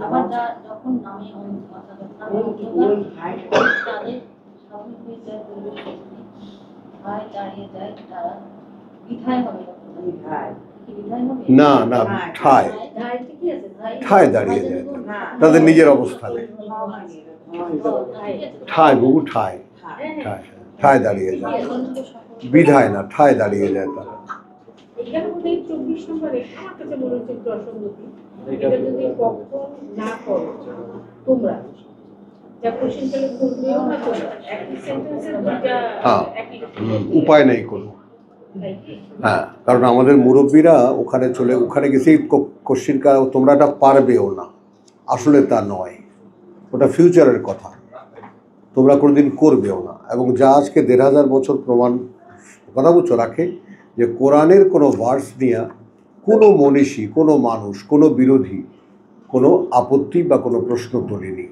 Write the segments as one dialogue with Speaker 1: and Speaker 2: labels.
Speaker 1: আবার যখন নামে তাদের স্বাভাবিক হয়ে যায় ভাই দাঁড়িয়ে যায় তারা বিধায় হবে
Speaker 2: না না ঠায় ঠায় দাঁড়িয়ে যায় তাদের নিজের অবস্থানে ঠায় বহু ঠায় ঠায় ঠায় দাঁড়িয়ে যায় বিধায় না ঠায় দাঁড়িয়ে যায় তারা
Speaker 3: এখানে মধ্যে 24 নম্বরে আমার কাছে মনে হচ্ছে একটু অসঙ্গতি এটা যদি কখন না করো তোমরা যা কোশ্চেনগুলো করবেও না তো একই সেন্টেন্সের দুইটা একই
Speaker 2: উপায় নেই কোনো হ্যাঁ কারণ আমাদের মুরব্বীরা ওখানে গেছেই কোশ্চিন তোমরা এটা পারবেও না আসলে তা নয় ওটা ফিউচারের কথা তোমরা কোনোদিন করবেও না এবং যা আজকে 1500 বছর প্রমাণ কথা বুঝছো রাখে যে কোরআনের কোনো ভার্স নিয়ে কোনো মনীষী কোনো মানুষ কোনো বিরোধী কোনো আপত্তি বা কোনো প্রশ্ন তোলেনি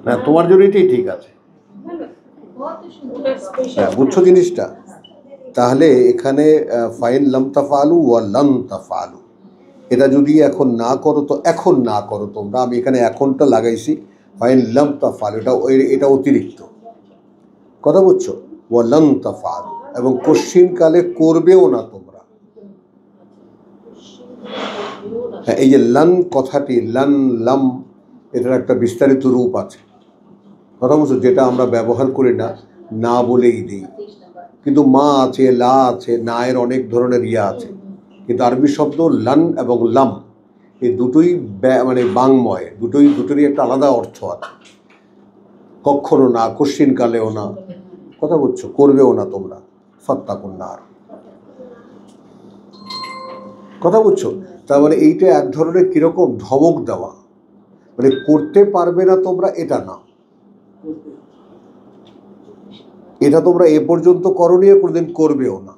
Speaker 2: না তোমার জন্য এটাই ঠিক আছে হ্যাঁ বুঝছো জিনিসটা তাহলে এখানে ফাইন লাম তাফআলু ওয়া লান তাফআলু এটা যদি এখন না করো তো এখন না করো তোমরা আমি এখানে এখনটা লাগাইছি ফাইন লাম তাফআলু এটা অতিরিক্ত কথা বুঝছো ওয়া লান তাফআলু এবং কোশ্চিনকালে করবেও না তোমরা হ্যাঁ এই যে লান কথাটি লান লাম এটার একটা বিস্তারিত রূপ আছে কথা বুঝছো যেটা আমরা ব্যবহার করি না না বলেই দিই কিন্তু মা আছে লা আছে না এর অনেক ধরনের ইয়া আছে কিন্তু আরবি শব্দ লান এবং লাম এই দুটোই মানে বাংময় দুটোরই একটা আলাদা অর্থ আছে কখনো না কোশ্চিনকালেও না কথা বলছো করবেও না তোমরা ফাত্তাকুন নার কথা বুঝছো তার মানে এইটা এক ধরনের কিরকম ধমক দেওয়া মানে করতে পারবে না তোমরা এটা না এটা তোমরা এ পর্যন্ত করোনি কোনোদিন করবেও না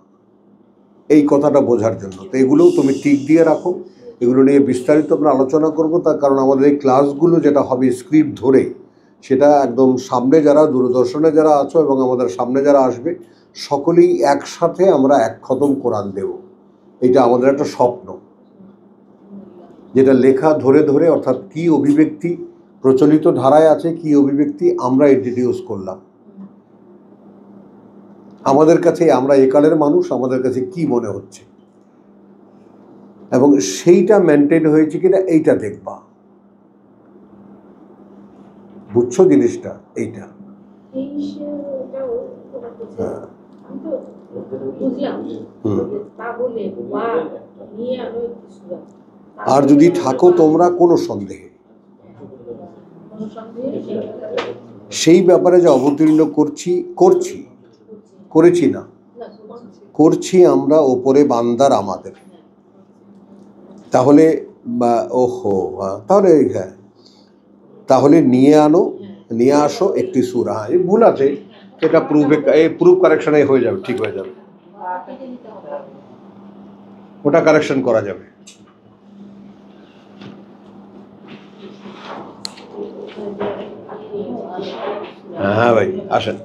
Speaker 2: এই কথাটা বোঝার জন্য তো এগুলোও তুমি টিক দিয়ে রাখো এগুলো নিয়ে বিস্তারিত আমরা আলোচনা করবো তার কারণ আমাদের এই ক্লাসগুলো যেটা হবে স্ক্রিপ্ট ধরে সেটা একদম সামনে যারা দূরদর্শনে যারা আছো এবং আমাদের সামনে যারা আসবে সকলেই একসাথে আমরা এক খতম কোরআন দেব এটা আমাদের একটা স্বপ্ন যেটা লেখা ধরে ধরে অর্থাৎ কি অভিব্যক্তি প্রচলিত ধারায় আছে কি অভিব্যক্তি আমরা ইন্ট্রোডিউস করলাম আমাদের কাছে আমরা একালের মানুষ আমাদের কাছে কি মনে হচ্ছে এবং সেইটা মেনটেন হয়েছে কিনা এইটা দেখবা বুঝছো জিনিসটা এইটা আর যদি থাকো তোমরা কোনো সন্দেহে সেই ব্যাপারে যে অবতীর্ণ করেছি না করছি আমরা ওপরে বান্দার আমাদের তাহলে তাহলে হ্যাঁ তাহলে নিয়ে আসো একটি সূরা এই ভুল আছে এটা প্রুফ কারেকশনে হয়ে যাবে ঠিক হয়ে যাবে ওটা কারেকশন করা যাবে হ্যাঁ ভাই আসেন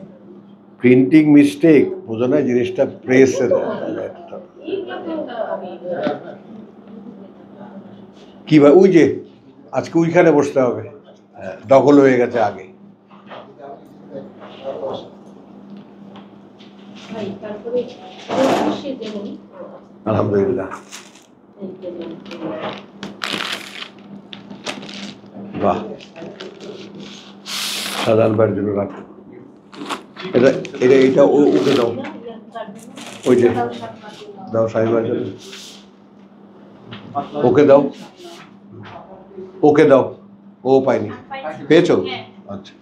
Speaker 2: প্রিন্টিং মিস্টেক বোঝো না জিনিসটা প্রেসের কি ভাই ওই যে আজকে ওইখানে বসতে হবে দখল হয়ে গেছে আগে আলহামদুলিল্লাহ বাহ সাধারণ বাড়ির জন্য রাখো এটা ওকে দাও ওই যে দাও সাহেবের জন্য ওকে দাও ও পাইনি পেয়েছো আচ্ছা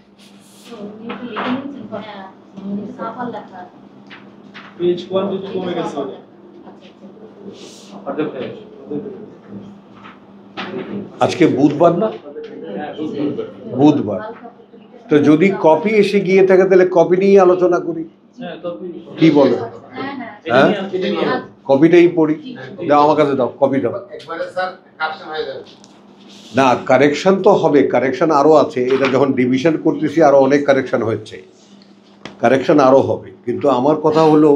Speaker 2: আজকে বুধবার না বুধবার তো যদি কপি এসে গিয়ে থাকে তাহলে কপি নিয়ে আলোচনা করি কি বলো হ্যাঁ কপিটাই পড়ি দাও আমার কাছে দাও কপি দাও না কারেকশন তো হবে কারেকশন আরো আছে এটা যখন ডিভিশন করতেছি আরো অনেক কারেকশন হচ্ছে কারেকশন আরও হবে। কিন্তু আমার কথা হলো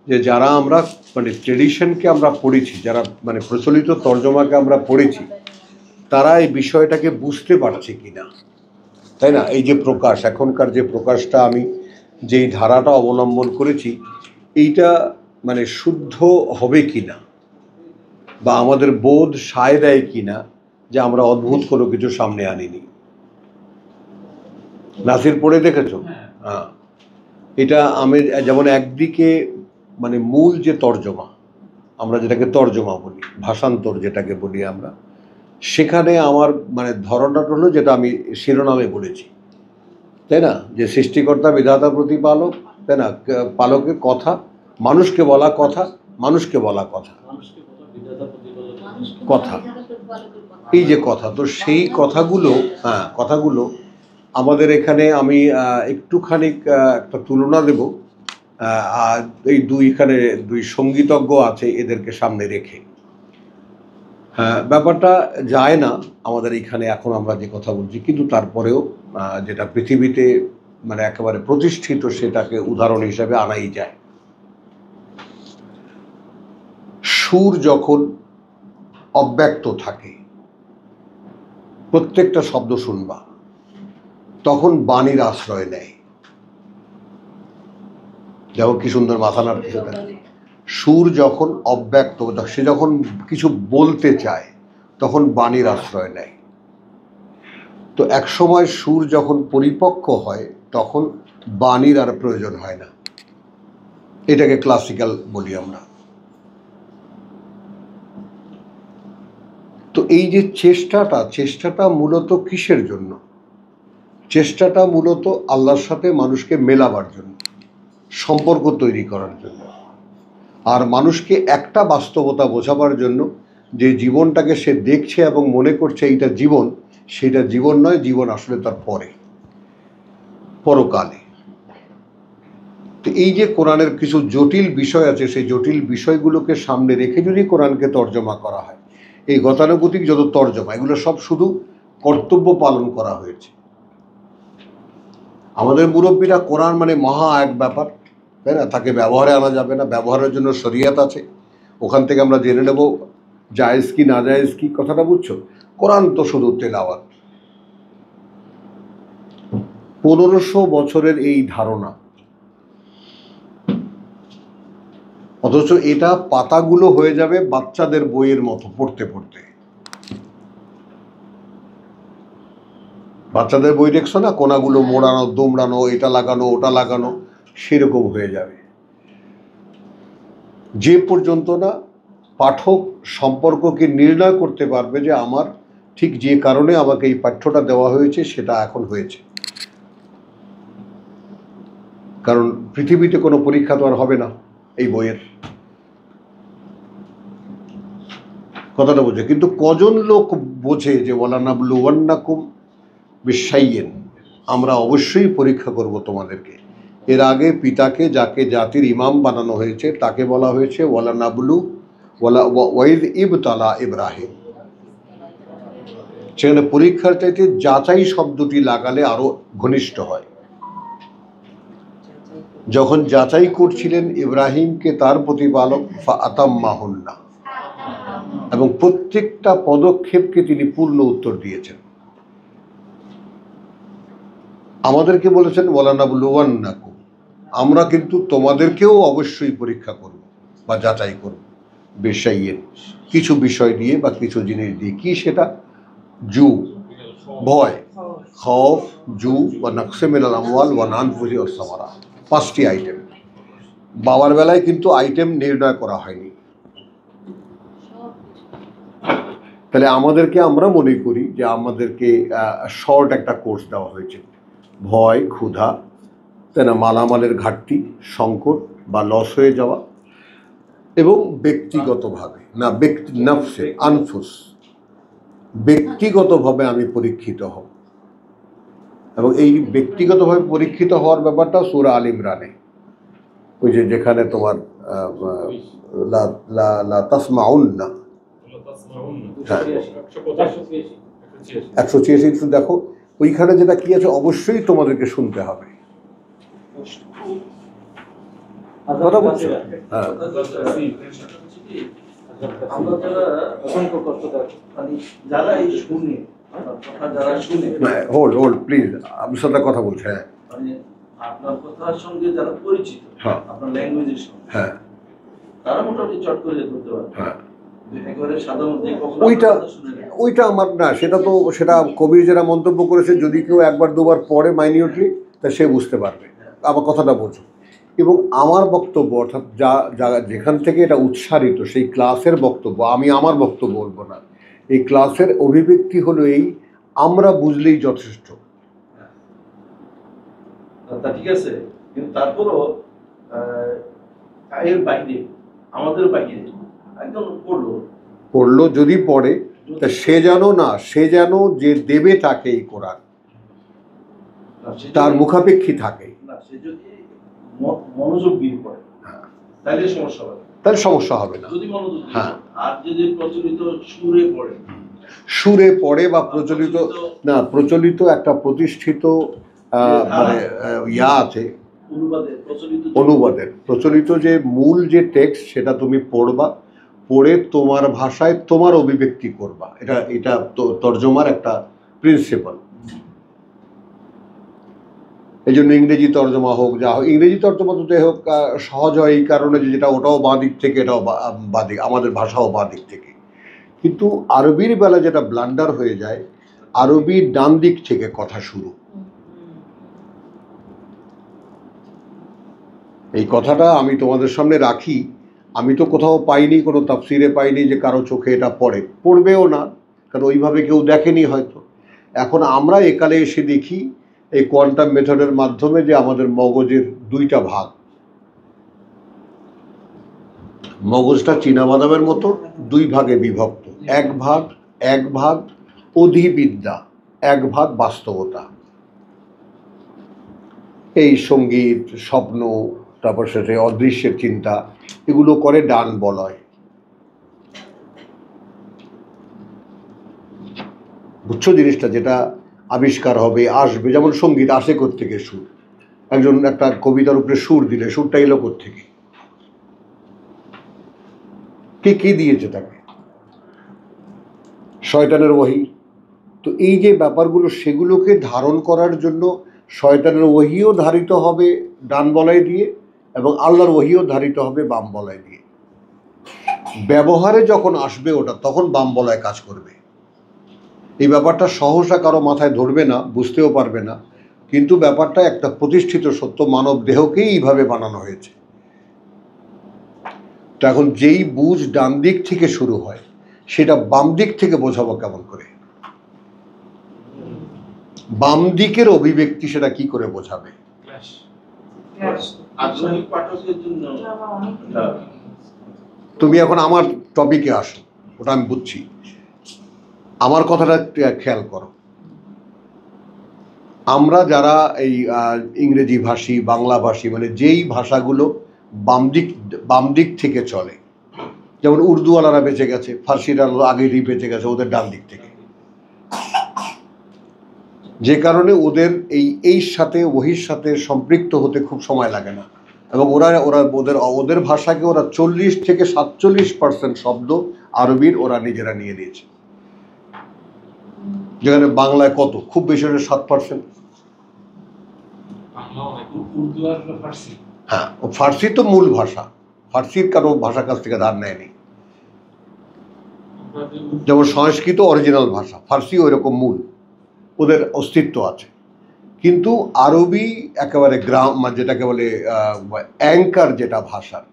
Speaker 2: যে যারা আমরা মানে ট্রেডিশনকে আমরা পড়েছি, যারা মানে প্রচলিত তর্জমাকে আমরা পড়েছি, তারা এই বিষয়টাকে বুঝতে পারছে কিনা, তাই না? এই যে প্রকাশ, এখনকার যে প্রকাশটা আমি যেই ধারাটা অবলম্বন করেছি, এইটা মানে শুদ্ধ হবে কিনা, বা আমাদের বোধ সায় দেয় কিনা যে আমরা অদ্ভুত কোনো কিছু সামনে আনিনি। নাসির পড়ে দেখেছো? হ্যাঁ, এটা আমি যেমন একদিকে মানে মূল যে তর্জমা, আমরা যেটাকে তর্জমা বলি, ভাষান্তর যেটাকে বলি আমরা, সেখানে আমার মানে ধারণাটা হলো যেটা আমি শিরোনামে বলেছি, তাই না, যে সৃষ্টিকর্তা বিধাতা প্রতিপালক, তাই না, পালকের কথা, মানুষকে বলা কথা, মানুষকে বলা কথা, কথা, এই যে কথা, তো সেই কথাগুলো, হ্যাঁ কথাগুলো আমাদের এখানে আমি একটুখানি একটা তুলনা দেব, আর এই এখানে দুই সঙ্গীতজ্ঞ আছে, এদেরকে সামনে রেখে। হ্যাঁ, ব্যাপারটা যায় না আমাদের এইখানে এখন আমরা যে কথা বলছি, কিন্তু তারপরেও যেটা পৃথিবীতে মানে একেবারে প্রতিষ্ঠিত, সেটাকে উদাহরণ হিসেবে আনাই যায়। সুর যখন অব্যক্ত থাকে, প্রত্যেকটা শব্দ শুনবা, তখন বাণীর আশ্রয় নেয়। দেখো কি সুন্দর মাথা নাড়তেছে। সুর যখন অব্যক্ত, সে যখন কিছু বলতে চায়, তখন বাণীর আশ্রয় নেয়। তো একসময় সুর যখন পরিপক্ক হয়, তখন বাণীর আর প্রয়োজন হয় না। এটাকে ক্লাসিক্যাল বলি আমরা। তো এই যে চেষ্টাটা মূলত কিসের জন্য? চেষ্টাটা মূলত আল্লাহর সাথে মানুষকে মেলাবার জন্য, সম্পর্ক তৈরি করার জন্য, আর মানুষকে একটা বাস্তবতা বোঝাবার জন্য, যে জীবনটাকে সে দেখছে এবং মনে করছে এইটা জীবন, সেটা জীবন নয়, জীবন আসলে তার পরকালে। তো এই যে কোরআনের কিছু জটিল বিষয় আছে, সেই জটিল বিষয়গুলোকে সামনে রেখে যদি কোরআনকে তর্জমা করা হয়, এই গতানুগতিক যত তর্জমা, এগুলো সব শুধু কর্তব্য পালন করা হয়েছে। আমাদের মুরব্বীরা কোরআন মানে মহা এক ব্যাপার, তাই না, তাকে ব্যবহারে আনা যাবে না, ব্যবহারের জন্য শরিয়াত আছে, ওখান থেকে আমরা জেনে নেব জায়েজ কি না জায়েজ কি, কথাটা বুঝছো? কোরআন তো শুধু তেলাওয়াত। 1500 বছরের এই ধারণা, অথচ এটা পাতাগুলো হয়ে যাবে বাচ্চাদের বইয়ের মতো পড়তে পড়তে। বাচ্চাদের বই দেখছো না, কোনাগুলো মোড়ানো, দুমড়ানো, এটা লাগানো ওটা লাগানো, সেরকম হয়ে যাবে। যে পর্যন্ত না পাঠক সম্পর্ককে নির্ণয় করতে পারবে যে আমার ঠিক যে কারণে আমাকে এই পাঠ্যটা দেওয়া হয়েছে সেটা এখন হয়েছে। কারণ পৃথিবীতে কোনো পরীক্ষা তো আর হবে না এই বইয়ের, কথাটা বোঝে। কিন্তু কজন লোক বোঝে যে ওয়ালানাবলুওয়ান্নাকুম বিশাইইন, আমরা অবশ্যই পরীক্ষা করব তোমাদেরকে। এর আগে পিতাকে, যাকে জাতির ইমাম বানানো হয়েছে, তাকে বলা হয়েছে ওয়াইদ ইবতালা ইব্রাহিম। সেখানে পরীক্ষার চাইতে যাচাই শব্দটি লাগালে আরো ঘনিষ্ঠ হয়। যখন যাচাই করছিলেন ইব্রাহিমকে তার প্রতিপালক, ফাআতাম্মাহুন্না, এবং প্রত্যেকটা পদক্ষেপকে তিনি পূর্ণ উত্তর দিয়েছেন। আমাদেরকে বলেছেন ওয়ালানাবলুওয়ান্নাকুম, আমরা কিন্তু তোমাদেরকেও অবশ্যই পরীক্ষা করব বা যাচাই করব, বিশাইইন, কিছু বিষয় দিয়ে বা কিছু জিনিস দিয়ে। কি সেটা? জু, ভয়, খৌফ, জু বা নকশে মিনাল আমওয়াল ওয়া আনফুসি ওয়াস সামারা, 5টি আইটেম। বাবার বেলায় কিন্তু আইটেম নির্ণয় করা হয়নি। তাহলে আমাদেরকে, আমরা মনে করি যে আমাদেরকে শর্ট একটা কোর্স দেওয়া হয়েছে, ভয়, ক্ষুধা, তাই না, মালামালের ঘাটতি, সংকট বা লস হয়ে যাওয়া, এবং ব্যক্তিগতভাবে না, নফসে আনফুস, ব্যক্তিগতভাবে আমি পরীক্ষিত হব। এবং এই ব্যক্তিগতভাবে পরীক্ষিত হওয়ার ব্যাপারটা সূরা আল ইমরানে, ওই যে যেখানে তোমার লা তাসমাউন্না, 186 দেখো, ওইখানে যেটা কি আছে, অবশ্যই তোমাদেরকে শুনতে হবে। কথা বলছো? হ্যাঁ,
Speaker 4: আমরা যারা অসংখ্য কষ্টদায়ক মানে যারা এই শুনে কথা যারা শুনে
Speaker 2: হোল্ড প্লিজ, আমি সাথে কথা বলছি। হ্যাঁ,
Speaker 4: মানে আপনার কথার সঙ্গে যারা পরিচিত,
Speaker 2: হ্যাঁ,
Speaker 4: আপনার ল্যাঙ্গুয়েজের সঙ্গে,
Speaker 2: হ্যাঁ,
Speaker 4: তারা মোটামুটি চট করে ধরতে পারে।
Speaker 2: হ্যাঁ,
Speaker 4: একেবারে সাধারণত কখনো
Speaker 2: ওইটা
Speaker 4: কথা শুনে না।
Speaker 2: ওইটা আমার না, সেটা কবির যারা মন্তব্য করেছে, যদি কেউ একবার দুবার পড়ে মাইনিউটলি, তা সে বুঝতে পারবে। আমার কথাটা বোঝো। এবং আমার বক্তব্য, অর্থাৎ যেখান থেকে এটা উৎসারিত, সেই ক্লাসের বক্তব্য, আমি আমার বক্তব্য বলবো না। এই ক্লাসের অভিব্যক্তি হলো এই, আমরা বুঝলেই যথেষ্ট।
Speaker 4: তা ঠিক আছে, কিন্তু তারপরও এর বাইরে, আমাদের বাইরে একজন
Speaker 2: পড়লো যদি পড়ে, তা সে যেন যে দেবে তাকে এই কোরআন তার মুখাপেক্ষী থাকে,
Speaker 4: না, সে যদি মনোযোগ দিয়ে পড়ে তাহলে সমস্যা হবে,
Speaker 2: তাহলে সমস্যা হবে না।
Speaker 4: যদি মনোযোগ দিয়ে
Speaker 2: হ্যাঁ।
Speaker 4: আর যদি প্রচলিত
Speaker 2: সুরে পড়ে বা প্রচলিত একটা প্রতিষ্ঠিত মানে ইয়া আছে অনুবাদের প্রচলিত যে মূল যে টেক্সট, সেটা তুমি পড়বা, পড়ে তোমার ভাষায় তোমার অভিব্যক্তি করবা। এটা তর্জমার একটা প্রিন্সিপাল। এই জন্য ইংরেজি তর্জমা হোক, যা হোক, ইংরেজি তর্জমা তো যাই হোক সহজ হয় এই কারণে যে যেটা ওটাও বাঁ দিক থেকে, এটাও বাঁ দিক, আমাদের ভাষাও বাঁ দিক থেকে। কিন্তু আরবির বেলা যেটা ব্লান্ডার হয়ে যায়, আরবি ডান দিক থেকে কথা শুরু। এই কথাটা আমি তোমাদের সামনে রাখি। আমি তো কোথাও পাইনি, কোনো তাফসিরে পাইনি যে কারো চোখে এটা পড়বেও না, কারণ ওইভাবে কেউ দেখেনি হয়তো। এখন আমরা একালে এসে দেখি এই কোয়ান্টাম মেথডের মাধ্যমে যে আমাদের মগজের দুইটা ভাগ, মগজটা চীনাবাদামের মতো দুই ভাগে বিভক্ত। এক ভাগ অধিবিদ্যা, এক ভাগ বাস্তবতা। এই সঙ্গীত, স্বপ্ন, তারপর সাথে অদৃশ্যের চিন্তা, এগুলো করে ডান বলয়। বুঝছো জিনিসটা? যেটা আবিষ্কার হবে, আসবে, যেমন সঙ্গীত আসে কোত্থেকে? সুর। একজন একটা কবিতার উপরে সুর দিলে সুরটা এলো কোত্থেকে? কে দিয়েছে তাকে? শয়তানের ওহী। তো এই যে ব্যাপারগুলো, সেগুলোকে ধারণ করার জন্য শয়তানের ওহীও ধারিত হবে ডান বলয় দিয়ে, এবং আল্লাহর ওহীও ধারিত হবে বাম বলয় দিয়ে। ব্যবহারে যখন আসবে ওটা, তখন বাম বলয় কাজ করবে। এই ব্যাপারটা সহসা কারো মাথায় ধরবে না, বুঝতেও পারবে না, কিন্তু ব্যাপারটা একটা প্রতিষ্ঠিত সত্য। মানব দেহকেই এইভাবে বানানো হয়েছে। তো এখন যেই বুঝ ডান দিক থেকে শুরু হয়, সেটা বাম দিক থেকে বোঝাবো কেমন করে? বাম দিকের অভিব্যক্তি সেটা কি করে বোঝাবে?
Speaker 4: আধুনিক পাঠকের জন্য
Speaker 2: তুমি এখন আমার টপিকে আসো, ওটা আমি বুঝছি। আমার কথাটা খেয়াল করো। আমরা যারা এই ইংরেজি ভাষী, বাংলা ভাষী, মানে যেই ভাষাগুলো বাম দিক থেকে চলে, যেমন উর্দুওয়ালারা বেঁচে গেছে, ফার্সিরা আগেই বেঁচে গেছে ওদের ডান দিক থেকে, যে কারণে ওদের এই সাথে ওহির সাথে সম্পৃক্ত হতে খুব সময় লাগে না। এবং ওদের ভাষাকে ওরা 40 থেকে 47% শব্দ আরবির ওরা নিজেরা নিয়ে নিয়েছে, যেখানে বাংলায় কত, খুব বেশি হলে 7%। হ্যাঁ, ফার্সি তো মূল ভাষা, ফার্সির কারো ভাষার কাছ থেকে ধার নেয়নি। যেমন সংস্কৃত অরিজিনাল ভাষা, ফার্সি ওই রকম মূল, ওদের অস্তিত্ব আছে। কিন্তু আরবি একেবারে যেটাকে বলে অ্যাঙ্কার, যেটা ভাষার,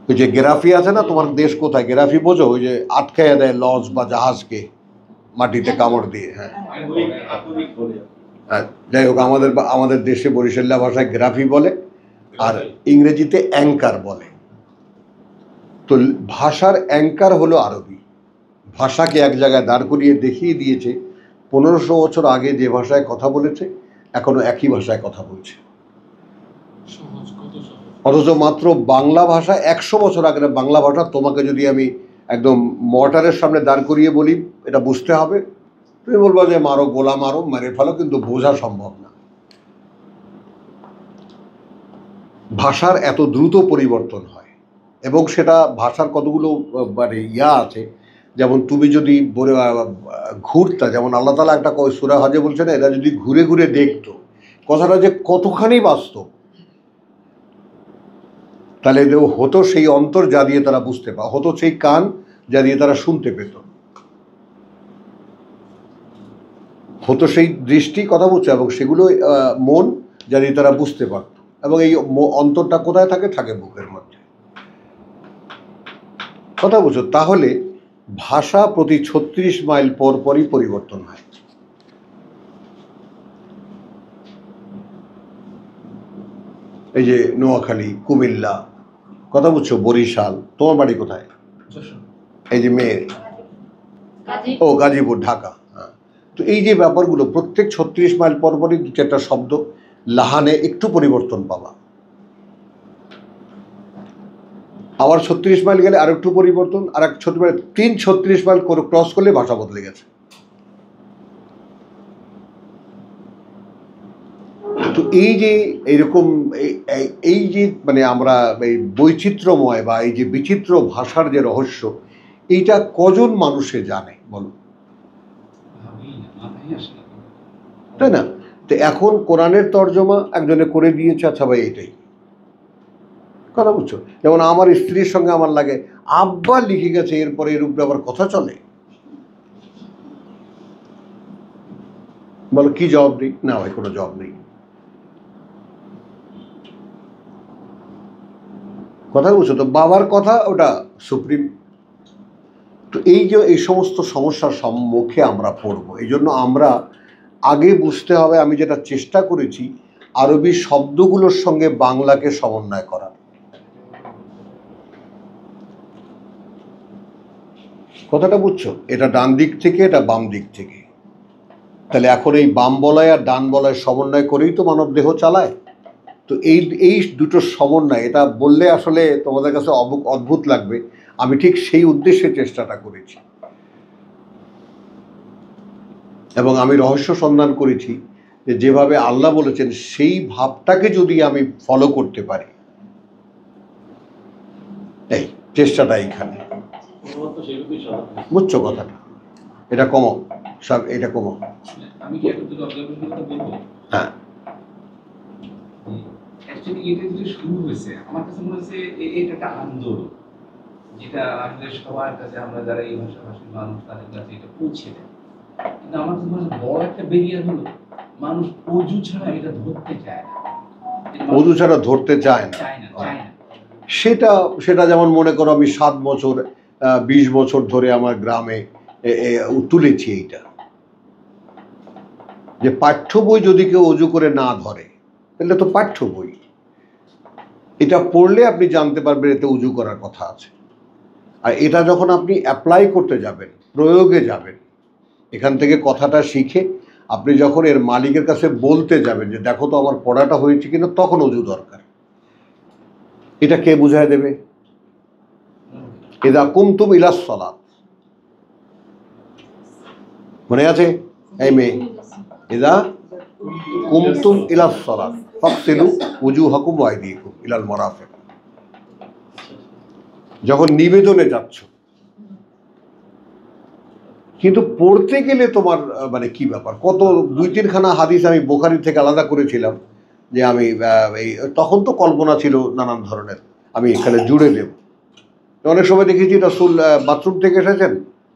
Speaker 2: ওই যে গ্রাফি আছে না, তোমার দেশ কোথায় গ্রাফি বোঝো? ওই যে আটকাইয়া দেয় লঞ্চ বা জাহাজকে মাটিতে কামড় দিয়ে। হ্যাঁ, যাই হোক, আমাদের দেশে বরিশাল্লা ভাষায় গ্রাফি বলে, আর ইংরেজিতে অ্যাঙ্কার বলে। তো ভাষার অ্যাঙ্কার হলো আরবি। ভাষাকে এক জায়গায় দাঁড় করিয়ে দেখিয়ে দিয়েছে 1500 বছর আগে যে ভাষায় কথা বলেছে, এখনো একই ভাষায় কথা বলছে। অথচ মাত্র বাংলা ভাষা 100 বছর আগের বাংলা ভাষা তোমাকে যদি আমি একদম মর্টারের সামনে দাঁড় করিয়ে বলি এটা বুঝতে হবে, তুমি বলবো যে মারো, গোলা মারো, মেরে ফেলো, কিন্তু বোঝা সম্ভব না। ভাষার এত দ্রুত পরিবর্তন হয়, এবং সেটা ভাষার কতগুলো মানে আছে, যেমন তুমি যদি ঘুরতা, যেমন আল্লাহ তাআলা একটা সূরা হজে বলছে না, এরা যদি ঘুরে ঘুরে দেখতো, কথাটা যে কতখানি বাস্তব, তাহলে হতো সেই অন্তর যা দিয়ে তারা বুঝতে হতো সেই কান যা দিয়ে তারা শুনতে পেত, হতো সেই দৃষ্টি, কথা বলছে, এবং সেগুলো মন যা দিয়ে তারা বুঝতে পারত। এবং এই অন্তরটা কোথায় থাকে? থাকে বুকের মধ্যে, কথা বলছো। তাহলে ভাষা প্রতি 36 মাইল পর পরই পরিবর্তন হয়। এই যে নোয়াখালী, কুমিল্লা, কথা বুঝছো, বরিশাল, তোমার বাড়ি কোথায়? এই যে মেয়ের, ও গাজীপুর, ঢাকা। হ্যাঁ, তো এই যে ব্যাপারগুলো প্রত্যেক 36 মাইল পর পরই 2-4টা শব্দ লাহানে একটু পরিবর্তন পাবা, আবার 36 মাইল গেলে আর একটু পরিবর্তন, আর এক 36 মাইল ক্রস করলে ভাষা বদলে গেছে। তো এই যে এইরকম এই যে মানে আমরা এই বৈচিত্র্যময় বা এই যে বিচিত্র ভাষার যে রহস্য, এইটা কজন মানুষে জানে বলো, তাই না? তো এখন কোরআনের তর্জমা একজনে করে দিয়েছে, আচ্ছা ভাই এটাই, কথা বুঝছো। যেমন আমার স্ত্রীর সঙ্গে আমার লাগে, আব্বা লিখে গেছে, এরপরে এর উপরে আবার কথা চলে, বলো কি জবাব দিই? না ভাই, কোনো জবাব নেই, কথা বুঝছো তো। বাবার কথা ওটা সুপ্রিম। তো এই যে এই সমস্ত সমস্যার সম্মুখে আমরা পড়ব, এই জন্য আমরা আগে বুঝতে হবে, আমি যেটা চেষ্টা করেছি আরবি শব্দগুলোর সঙ্গে বাংলাকে সমন্বয় করার। কথাটা বুঝছো? এটা ডান দিক থেকে, এটা বাম দিক থেকে, তাহলে এখন এই বাম বলয় আর ডান বলয় সমন্বয় করেই তো মানব দেহ চালায়। তো এই দুটো সমন্বয়, এটা বললে আসলে তোমাদের কাছে অদ্ভুত লাগবে, আমি ঠিক সেই উদ্দেশ্যে চেষ্টাটা করেছি। এবং আমি রহস্য সন্ধান করেছি যে যেভাবে আল্লাহ বলেছেন সেই ভাবটাকে যদি আমি ফলো করতে পারি, এই চেষ্টাটা এইখানে, বুঝছো কথাটা? এটা কমো সব, এটা কমো।
Speaker 5: আমি কি একটা দুটো অবজারভেশন কথা বলবো?
Speaker 2: হ্যাঁ,
Speaker 5: অ্যাকচুয়ালি এটা যেটা শুরু হয়েছে, আমার কাছে মনে হচ্ছে এটা একটা আন্দোলন, যেটা আমাদের সবার কাছে, আমরা যারা এই ভাষাভাষী মানুষ তাদের কাছে এটা পৌঁছে দেয়। কিন্তু আমার কাছে মনে হয় বড় একটা ব্যারিয়ার হলো মানুষ অজু ছাড়া এটা ধরতে চায় না,
Speaker 2: অজু ছাড়া ধরতে চায় না। সেটা যেমন মনে করো আমি 7 বছর 20 বছর ধরে আমার গ্রামে তুলেছি এইটা, যে পাঠ্য বই যদি কেউ অজু করে না ধরে, তাহলে তো পাঠ্য বই, এটা পড়লে আপনি জানতে পারবেন এতে উজু করার কথা আছে। আর এটা যখন আপনি অ্যাপ্লাই করতে যাবেন, প্রয়োগে যাবেন, এখান থেকে কথাটা শিখে আপনি যখন এর মালিকের কাছে বলতে যাবেন যে দেখো তো আমার পড়াটা হয়েছে কিনা, তখন উজু দরকার। এটা কে বুঝায় দেবে? ইদা কুমতুম ইলাস সালাত, মনে আছে? এই মেয়ে, ইদা কুমতুম ইলাস সালাত ফাগসিলু উজুহাকুম ওয়া আইদিয়াকুম ইলাল মারাফিক, যখন নিবেদনে যাচ্ছ। কিন্তু পড়তে গেলে তোমার মানে কি ব্যাপার, কত 2-3 খানা হাদিস আমি বুখারী থেকে আলাদা করেছিলাম, যে আমি তখন তো কল্পনা ছিল নানান ধরনের, আমি এখানে জুড়ে দেব। অনেক সময় দেখেছি রাসূল বাথরুম থেকে এসেছেন,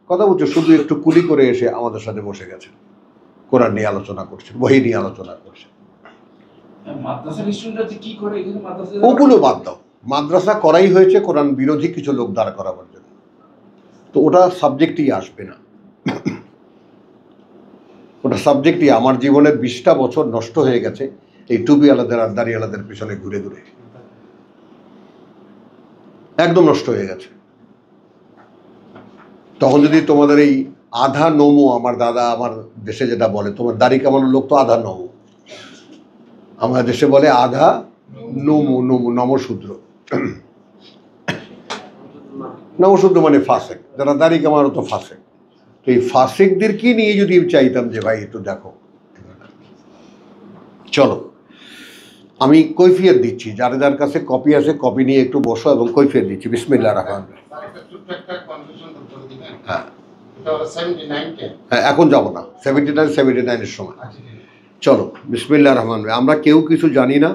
Speaker 2: কথা বলছো, শুধু একটু কুলি করে এসে আমাদের সাথে বসে গেছেন, কোরআন নিয়ে আলোচনা করছেন, বহি নিয়ে আলোচনা করছেন।
Speaker 5: মাদ্রাসার স্টুডেন্টরা কি করে এখানে? মাদ্রাসা
Speaker 2: ওগুলো বাদ দাও, মাদ্রাসা করাই হয়েছে কোরআন বিরোধী কিছু লোক দাঁড় করাবার জন্য, তো ওটা সাবজেক্টই আসবে না। ওটা সাবজেক্টই, আমার জীবনের 20টা বছর নষ্ট হয়ে গেছে এই টুপি আলাদের আর দাড়ি আলাদের পিছনে ঘুরে ঘুরে, একদম নষ্ট হয়ে গেছে। তখন যদি তোমাদের এই আধা নমো, আমার দাদা আমার দেশে যেটা বলে, তোমার দাড়ি কামানোর লোক তো আধা নমো, আমার দেশে বলে আধা নমো, নমো নমশূদ্র। নমশূদ্র মানে ফাসেক, যারা দাড়ি কামানো তো ফাসেক। তো এই ফাসেকদের কি নিয়ে যদি চাইতাম যে ভাই একটু দেখো, চলো আমি কৈফিয়ত দিচ্ছি, যার কাছে কপি আছে কপি নিয়ে একটু বসো এবং কৈফিয়ত দিচ্ছি। বিসমিল্লাহির রহমানির রহিম। হ্যাঁ হ্যাঁ, এখন যাব না, 79-79 সময়। চলো, বিসমিল্লাহির রহমানির রহিম। আমরা কেউ কিছু জানি না,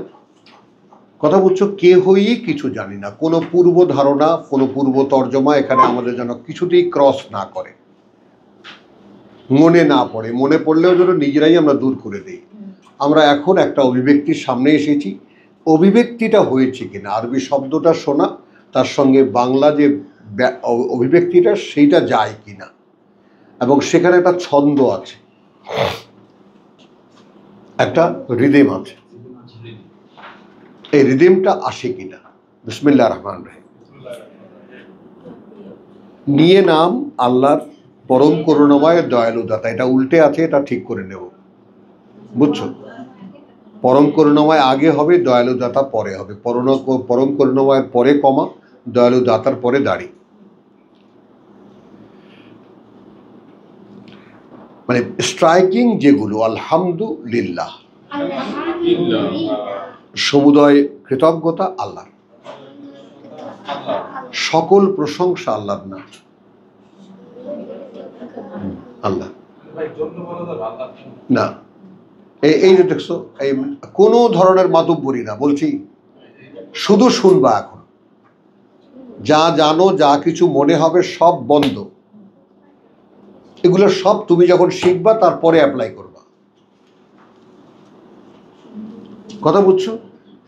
Speaker 2: কথা বলছো, কেউই কিছু জানি না। কোনো পূর্ব ধারণা, কোনো পূর্ব তর্জমা এখানে আমাদের যেন কিছুতেই ক্রস না করে, মনে না পড়ে। মনে পড়লেও যেন নিজেরাই আমরা দূর করে দিই। আমরা এখন একটা অভিব্যক্তির সামনে এসেছি, অভিব্যক্তিটা হয়েছে কিনা, আরবি শব্দটা শোনা, তার সঙ্গে বাংলা যে অভিব্যক্তিটা সেইটা যায় কিনা, এবং সেখানে একটা ছন্দ আছে, একটা রিদেম আছে, এই রিদেমটা আসে কিনা। বিসমিল্লাহির রহমানির রহিম। নিয়ে নাম আল্লাহর পরম করুণাময় দয়ালু দাতা। এটা উল্টে আছে, এটা ঠিক করে নেব, বুঝছো? পরম করুণাময় আগে হবে, দয়ালু দাতা পরে হবে। পরম করুণাময়ের পরে কমা, দয়ালু দাতার পরে দাড়ি। মানে স্ট্রাইকিং যেগুলো, আলহামদুলিল্লাহ, সমুদয় কৃতজ্ঞতা আল্লাহ, সকল প্রশংসা আল্লাহর না, আল্লাহ না। এই যে দেখছো, এই কোনো ধরনের মাতব্বরি না, বলছি শুধু শুনবা। এখন যা জানো, যা কিছু মনে হবে সব বন্ধ। এগুলো সব তুমি যখন শিখবা তারপরে অ্যাপ্লাই করবা, কথা বুঝছো?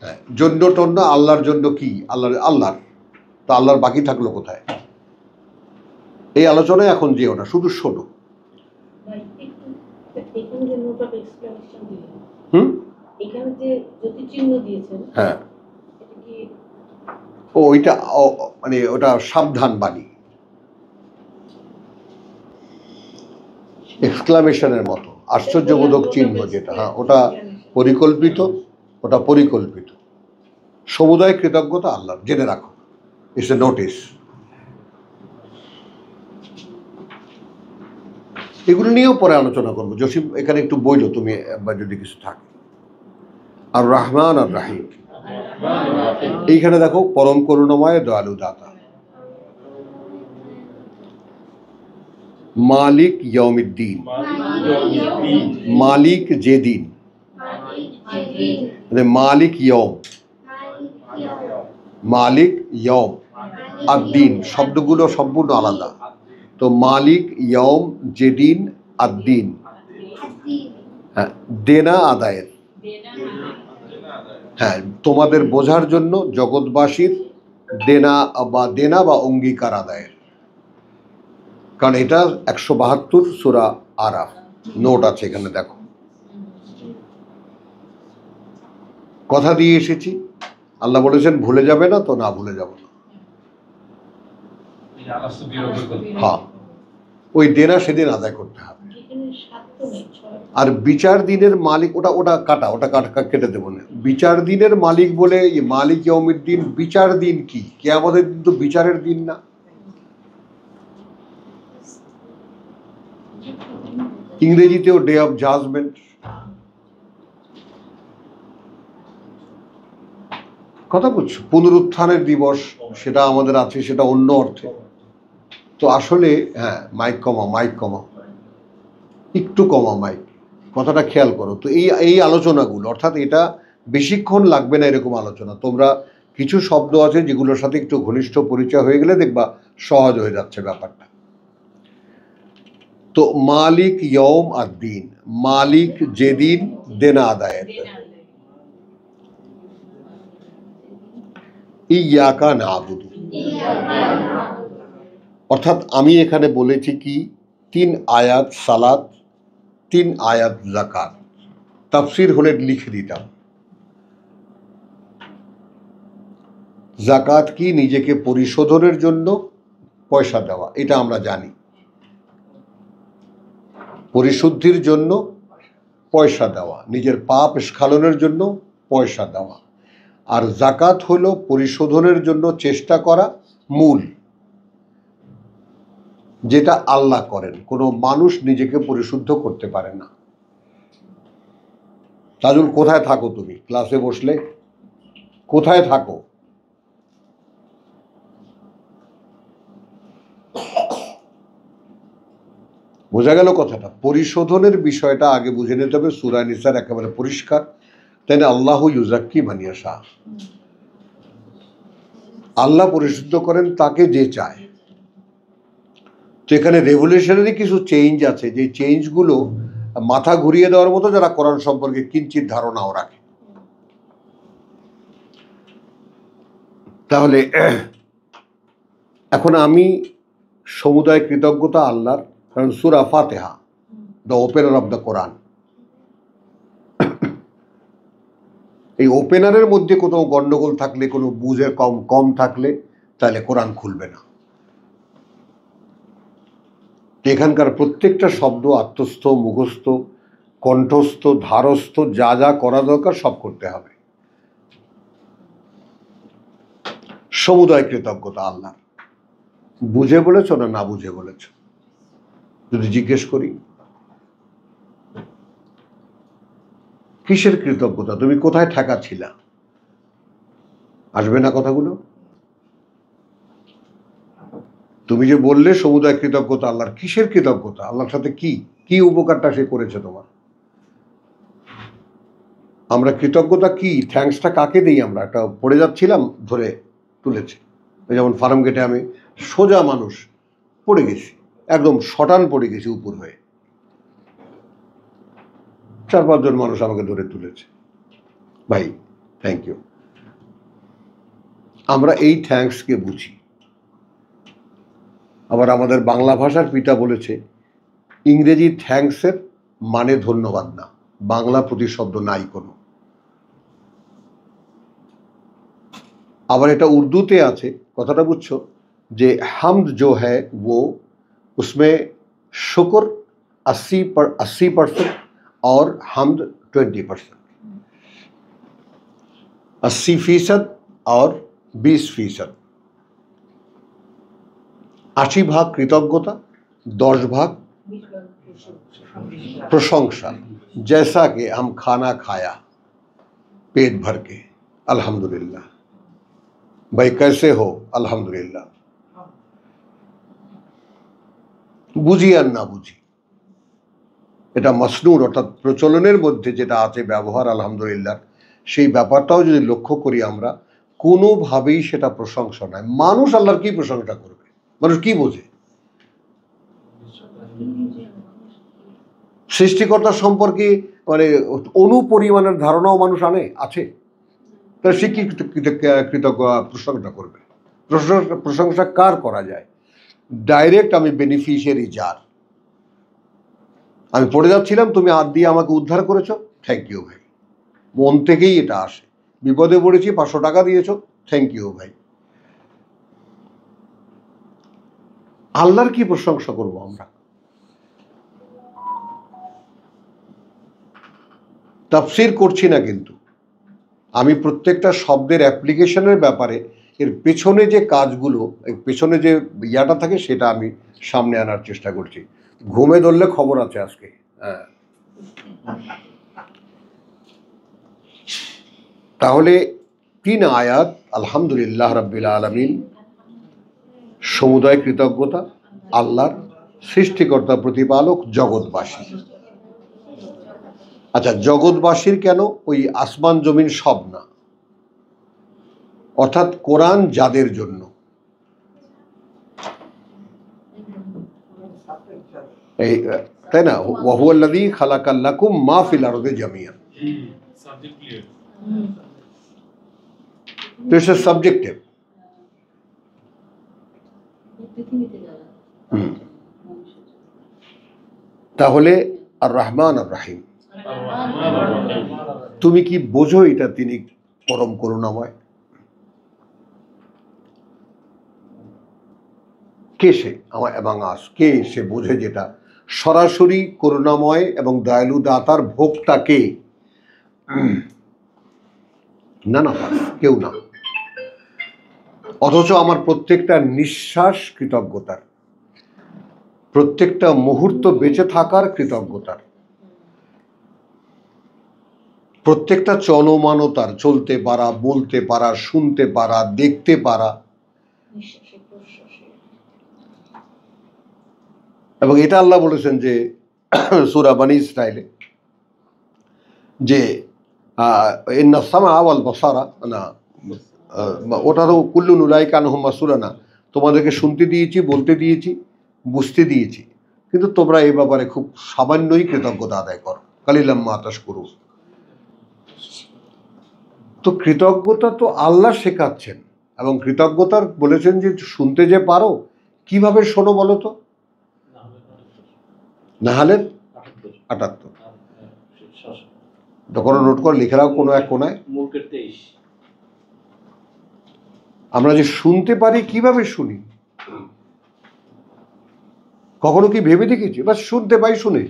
Speaker 2: হ্যাঁ, জন্য টন্য আল্লাহর জন্য কি, আল্লাহর তো আল্লাহর বাকি থাকলো কোথায়? এই আলোচনায় এখন যেও না, শুধু শোনো।
Speaker 3: এখানে যে নোট অফ এক্সক্লামেশন দিলেন, এখানে যে জ্যোতি চিহ্ন দিয়েছেন,
Speaker 2: হ্যাঁ,
Speaker 3: এটা কি
Speaker 2: ওইটা মানে ওটা সাবধান বাণী, এক্সক্লামেশনের মতো আশ্চর্যবোধক চিহ্ন যেটা, হ্যাঁ ওটা পরিকল্পিত, ওটা পরিকল্পিত। সমুদায় কৃতজ্ঞতা আল্লাহর, জেনে রাখো, ইটস এ নোটিস। এগুলো নিয়েও পরে আলোচনা করবো। জসিম এখানে একটু বইলো তুমি, বা যদি কিছু থাকে। আর রহমান আর রাহিম, এইখানে দেখো পরম করুণাময় দয়ালু দাতা, মালিক ইয়াউমিদ্দিন, মালিক যেদিন, মালিক ইয়ম, মালিক ইয়ম আর দিন, শব্দগুলো সম্পূর্ণ আলাদা। তো মালিক ইয়ম, যেদিন, আর দিন, হ্যাঁ, দেনা আদায়ের, হ্যাঁ তোমাদের বোঝার জন্য জগৎবাসীর দেনা বা অঙ্গীকার আদায়ের। কারণ এটা 172 সূরা আরাফ, নোট আছে এখানে দেখো। কথা দিয়ে এসেছি, আল্লাহ বলেছেন ভুলে যাবে না, তো না ভুলে যাব না। হ্যাঁ, ওই দেনা সেদিন আদায় করতে হবে। আর বিচার দিনের মালিক, ওটা কেটে দেবো না। বিচার দিনের মালিক বলে মালিক ইয়াউমিদ্দিন, বিচার দিন কি? কিয়ামতের দিন তো বিচারের দিন না। ইংরেজিতেও ডে অফ জাজমেন্ট, কথা বুঝছো? পুনরুত্থানের দিবস, সেটা আমাদের আছে, সেটা অন্য অর্থে। তো আসলে হ্যাঁ, মাইক কমা, একটু কমা মাইক, কথাটা খেয়াল করো। তো এই আলোচনাগুলো, অর্থাৎ এটা বেশিক্ষণ লাগবে না এরকম আলোচনা। তোমরা কিছু শব্দ আছে যেগুলোর সাথে একটু ঘনিষ্ঠ পরিচয় হয়ে গেলে দেখবা সহজ হয়ে যাচ্ছে ব্যাপারটা। তো মালিক ইয়ম আর দিন, মালিক যেদিন, দেনা আদায়ের। ইয়াকা নাবুদু, অর্থাৎ আমি এখানে বলেছি কি 3 আয়াত সালাত, 3 আয়াত যাকাত। তাফসির হলে লিখে দিতাম। যাকাত কি? নিজেকে পরিশোধনের জন্য পয়সা দেওয়া, এটা আমরা জানি। পরিশুদ্ধির জন্য পয়সা দেওয়া, নিজের পাপ স্খলনের জন্য পয়সা দেওয়া। আর যাকাত হলো পরিশোধনের জন্য চেষ্টা করা, মূল, যেটা আল্লাহ করেন, কোনো মানুষ নিজেকে পরিশুদ্ধ করতে পারে না। তাজুল কোথায় থাকো তুমি? ক্লাসে বসলে কোথায় থাকো? বোঝা গেল কথাটা? পরিশোধনের বিষয়টা আগে বুঝে নিতে হবে। সূরা নিসার একেবারে পরিষ্কার, তাই না? আল্লাহু ইউজাক্কি মান ইয়াশা, আল্লাহ পরিশুদ্ধ করেন তাকে যে চায়। তো এখানে রেভলিউশনারি কিছু চেঞ্জ আছে, যে চেঞ্জগুলো মাথা ঘুরিয়ে দেওয়ার মতো যারা কোরআন সম্পর্কে কিঞ্চিত ধারণাও রাখে। তাহলে এখন আমি সমুদায় কৃতজ্ঞতা আল্লাহর, কারণ সূরা ফাতিহা দ্য ওপেনার অফ দ্য কোরআন, এই ওপেনারের মধ্যে কোনো গন্ডগোল থাকলে, কোনো বুঝে কম থাকলে, তাহলে কোরআন খুলবে না। এখানকার প্রত্যেকটা শব্দ আত্মস্থ, মুখস্থ, কণ্ঠস্থ, ধারস্থ, যা যা করা দরকার সব করতে হবে। সমুদয় কৃতজ্ঞতা আল্লাহ। বুঝে বলেছ না না বুঝে বলেছ? যদি জিজ্ঞেস করি কিসের কৃতজ্ঞতা? তুমি কোথায় ঠেকাচ্ছিলা? আসবে না কথাগুলো? তুমি যে বললে সমুদায় কৃতজ্ঞতা আল্লাহর, কিসের কৃতজ্ঞতা? আল্লাহর সাথে কি উপকারটা সে করেছে তোমার? আমরা কৃতজ্ঞতা কি, থ্যাঙ্কসটা কাকে দিই? আমরা একটা পড়ে যাচ্ছিলাম, ধরে তুলেছে। যেমন ফার্ম গেটে আমি সোজা মানুষ পড়ে গেছি, একদম শটান পড়ে গেছি উপর হয়ে, 4-5 জন মানুষ আমাকে ধরে তুলেছে। ভাই থ্যাংক ইউ। আমরা এই থ্যাঙ্কসকে বুঝি। আবার আমাদের বাংলা ভাষার পিতা বলেছে, ইংরেজি থ্যাঙ্কসের মানে ধন্যবাদ না, বাংলা প্রতিশব্দ নাই কোনো। আবার এটা উর্দুতে আছে, কথাটা বুঝছো, যে হামদ জো হ্যায় वो उसमें शुक्र 80% और हमद 20%, 80% और 20%। 80 ভাগ কৃতজ্ঞতা, 10 ভাগ प्रशंसा। जैसा कि हम खाना खाया पेट भर के, अल्हम्दुलिल्लाह। भाई कैसे हो? अल्हम्दुलिल्लाह। বুঝি আর না বুঝি, এটা মসনুর অর্থাৎ প্রচলনের মধ্যে যেটা আছে ব্যবহার আলহামদুলিল্লাহ, সেই ব্যাপারটাও যদি লক্ষ্য করি আমরা, কোনোভাবেই সেটা প্রশংসা নয়। মানুষ আল্লাহর কি প্রশংসা করবে? মানুষ কি বোঝে? সৃষ্টিকর্তা সম্পর্কে মানে অনুপরিমাণের ধারণাও মানুষ আছে। তাহলে সে কি কৃতজ্ঞ প্রশংসা করবে? প্রশংসা কার করা যায়? ডাইরেক্ট আমি বেনিফিশিয়ারি যার। আমি পড়ে যাচ্ছিলাম, তুমি হাত দিয়ে আমাকে উদ্ধার করেছো, থ্যাংক ইউ ভাই। মন থেকেই এটা আসে। বিপদে পড়েছি, 500 টাকা দিয়েছো, থ্যাংক ইউ ভাই। আল্লাহর কি প্রশংসা করবো আমরা? তাফসীর করছি না, কিন্তু আমি প্রত্যেকটা শব্দের অ্যাপ্লিকেশনের ব্যাপারে এর পেছনে যে কাজগুলো, এর পেছনে যে ইয়াটা থাকে, সেটা আমি সামনে আনার চেষ্টা করছি। ঘুমে ধরলে খবর আছে আজকে। হ্যাঁ, তাহলে 3 আয়াত আলহামদুলিল্লাহ রাব্বিল আলামিন, সমুদয় কৃতজ্ঞতা আল্লাহর, সৃষ্টিকর্তা, প্রতিপালক, জগৎবাসী। আচ্ছা, জগৎবাসীর কেন? ওই আসমান জমিন সব না, অর্থাৎ কোরআন যাদের জন্য, এই তাই না? ওয়াহুয়াল্লাযী খালাকা লাকুম মা ফিল আরদি জামিআন। তো এটা সাবজেক্টিভ। তাহলে আর রহমান আর রাহিম, তুমি কি বোঝো এটা তিনি পরম করুণাময়? কে সে? আমার এবং কে সে বোঝে যেটা সরাসরি করুণাময় এবং দয়ালু দাতার ভোক্তা কে? না, কেউ না। অথচ আমার প্রত্যেকটা নিঃশ্বাস কৃতজ্ঞতার, প্রত্যেকটা মুহূর্ত বেঁচে থাকার কৃতজ্ঞতার। প্রত্যেকটা চলমানতার, চলতে পারা, বলতে পারা, শুনতে পারা, দেখতে পারা,
Speaker 1: নিঃশ্বাসে প্রশ্বাসে
Speaker 2: এবং এটা আল্লাহ বলেছেন যে সূরা বনী ইসরাইলে যে ইন্না সামআ ওয়াল বাসারা না, ওটারও কুল্লুন উলাইকা আনহু মাসউলুন, তোমাদেরকে শুনতে দিয়েছি, বলতে দিয়েছি, বুঝতে দিয়েছি, কিন্তু তোমরা এই ব্যাপারে খুব সামান্যই কৃতজ্ঞতা আদায় করো, কালিলাম মা তাশকুরুন। তো কৃতজ্ঞতা তো আল্লাহ শেখাচ্ছেন, এবং কৃতজ্ঞতার বলেছেন যে শুনতে যে পারো, কিভাবে শোনো বলো তো? নাহালের ৭৮। তখন নোট করে লিখে রাখো কোনো এক কোনায়।
Speaker 4: মুলকের 23।
Speaker 2: আমরা যে শুনতে পারি, কিভাবে শুনি? কখনো কি ভেবে দেখেছি? বাস শুনতে পাই, শুনি,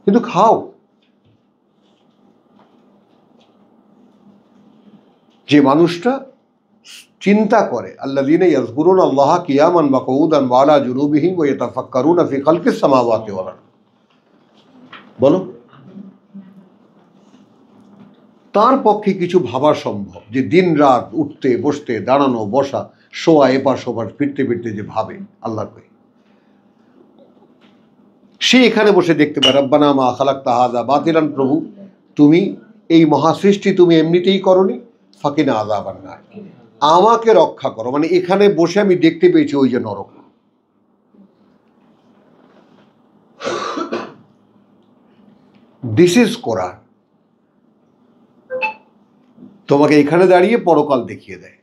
Speaker 2: কিন্তু খাও। যে মানুষটা চিন্তা করে, আল্লাযীনা ইয়াযকুরুনা আল্লাহা কিয়ামান ওয়া কুউদান ওয়া আলা জুনুবিহিম ওয়া ইয়াতাফাক্কারুনা ফি খালকিস সামাওয়াতি ওয়াল আরদ, বলো তার পক্ষে কিছু ভাবা সম্ভব যে দিন রাত উঠতে বসতে, দাঁড়ানো বসা, শোয়া, এপাশ ওপাশ, ফিরতে ফিরতে যে ভাবে আল্লাহর কই, সে এখানে বসে দেখতে পারে রব্বানা মা খালাকতা হাযা বাতিলান, প্রভু তুমি এই মহাসৃষ্টি তুমি এমনিতেই করনি, ফাকিনা আযাবান নার, আমাকে রক্ষা করো। মানে এখানে বসে আমি দেখতে পেয়েছি ওই যে নরক। দিস ইজ কোরআন। তোমাকে এখানে দাঁড়িয়ে পরকাল দেখিয়ে দেয়,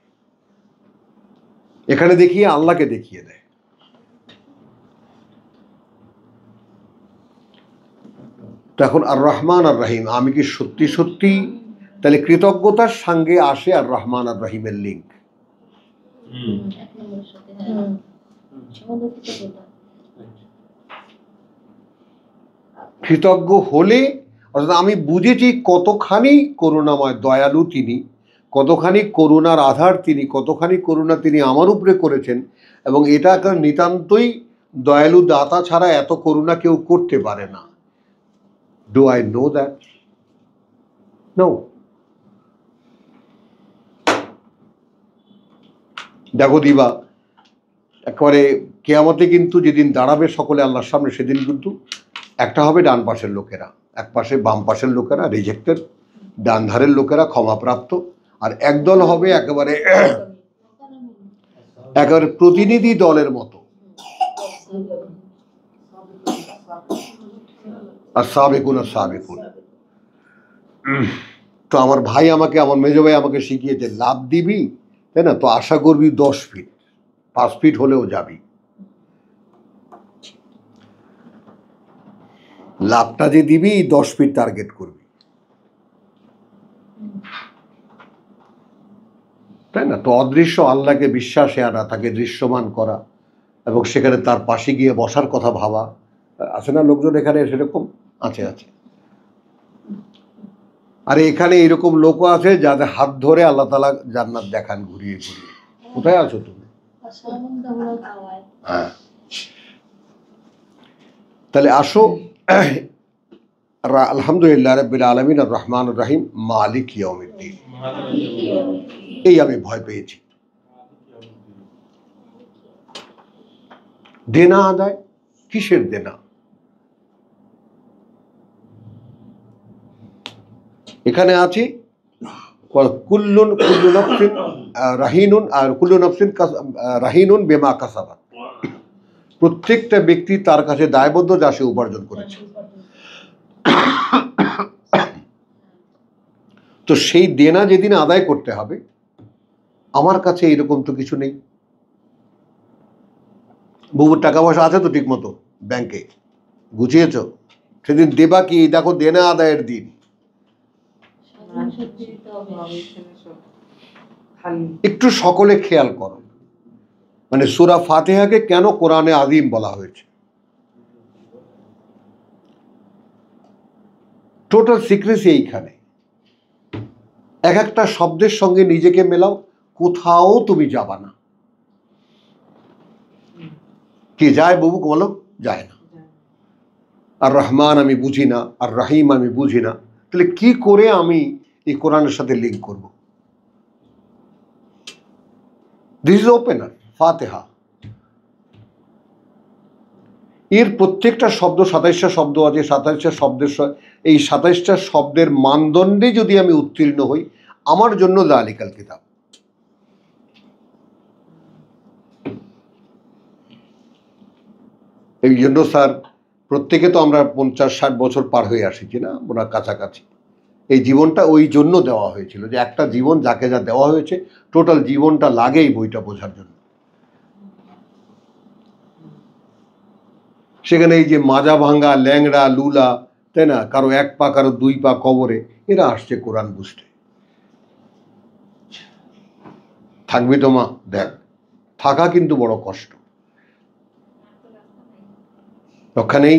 Speaker 2: এখানে দেখিয়ে আল্লাহকে দেখিয়ে দেয়। তো এখন আর রহমান আর রহিম, আমি কি সত্যি সত্যি, তাহলে কৃতজ্ঞতার সঙ্গে আসে আর রহমান আর রহিমের লিঙ্ক।
Speaker 1: এক নম্বরের সাথে, হ্যাঁ, সমাদর কৃতজ্ঞতা।
Speaker 2: কৃতজ্ঞ হলে, অর্থাৎ আমি বুঝেছি কতখানি করুণাময় দয়ালু তিনি, কতখানি করুণার আধার তিনি, কতখানি করুণা তিনি আমার উপরে করেছেন, এবং এটা একটা নিতান্তই দয়ালু দাতা ছাড়া এত করুণা কেউ করতে পারে না। Do I know that? No. দেখো দিবা, একেবারে কেয়ামতে কিন্তু যেদিন দাঁড়াবে সকলে আল্লাহর সামনে, সেদিন কিন্তু একটা হবে ডান পাশের লোকেরা, এক পাশে বাম পাশের লোকেরা রিজেক্টেড, ডান ধারের লোকেরা ক্ষমাপ্রাপ্ত, আর একদল হবে একেবারে প্রতিনিধি দলের মতো, আর সাবেকুন আর সাবেকুন। তো আমার ভাই আমাকে, আমার মেজো ভাই আমাকে শিখিয়েছে, লাভ দিবি, তাই না, তো আশা করবি 10 ফিট, 5 ফিট হলেও যাবি। লাভটা যে দিবি 10 ফিট টার্গেট করবি, তাই না? তো অদৃশ্য আল্লাহকে বিশ্বাসে আনা, তাকে দৃশ্যমান করা, এবং সেখানে তার পাশে গিয়ে বসার কথা ভাবা। আছে না লোকজন এখানে সেরকম? আছে। আর এখানে এরকম লোকও আছে যাদের হাত ধরে আল্লাহ তাআলা জান্নাত দেখান ঘুরিয়ে ঘুরিয়ে। কোথায় আছো তুমি? হ্যাঁ, তাহলে আসো, আলহামদুলিল্লাহ রাব্বিল আলামিন আর রহমান আর রহিম মালিক ইয়াউমিদ্দিন, এই আমি ভয় পেয়েছি। দেনা আদায়, কিসের দেনা? এখানে আছে কুল্লু নাফসিন রাহিনুন, আর কুল্লু নাফসিন রাহিনুন বিমা কাসাবাত, প্রত্যেকটা ব্যক্তি তার কাছে দায়বদ্ধ যা সে উপার্জন করেছে। তো সেই দেনা যেদিন আদায় করতে হবে, আমার কাছে এরকম তো কিছু নেই। বুবুর টাকা পয়সা আছে তো ঠিক মতো ব্যাংকে গুছিয়েছ, সেদিন দেবা কি? দেখো দেনা আদায়ের দিন। একটু সকলে খেয়াল করো, মানে সূরা ফাতিহাকে কেন কোরআনে আযীম বলা হয়েছে? টোটাল সিক্রেসি এইখানে। এক একটা শব্দের সঙ্গে নিজেকে মেলাও, কোথাও তুমি যাবা না। কি যায় বুবু বলো? যায় না। আর রহমান আমি বুঝি না, আর রাহিম আমি বুঝি না, তাহলে কি করে আমি এই কোরআনের সাথে লিঙ্ক করব? দিস ইজ ওপেনার ফাতিহা। এর প্রত্যেকটা শব্দ ২৭টা শব্দ আছে, ২৭টা শব্দের এই ২৭টা শব্দের মানদণ্ডে যদি আমি উত্তীর্ণ হই, আমার জন্য যালিকাল কিতাব। এই জন্য স্যার প্রত্যেকে তো আমরা ৫০-৬০ বছর পার হয়ে আসছি না, ওনার কাছাকাছি। এই জীবনটা ওই জন্য দেওয়া হয়েছিল, যে একটা জীবন যাকে যা দেওয়া হয়েছে টোটাল জীবনটা লাগে এই বইটা বোঝার জন্য। সেখানে এই যে মাজা ভাঙ্গা, ল্যাংড়া, লুলা, তাই না, কারো ১ পা কারো ২ পা কবরে, এরা আসছে কোরআন বুঝতে। থাকবি তো মা, দেখ থাকা কিন্তু বড় কষ্ট, রক্ষা নেই।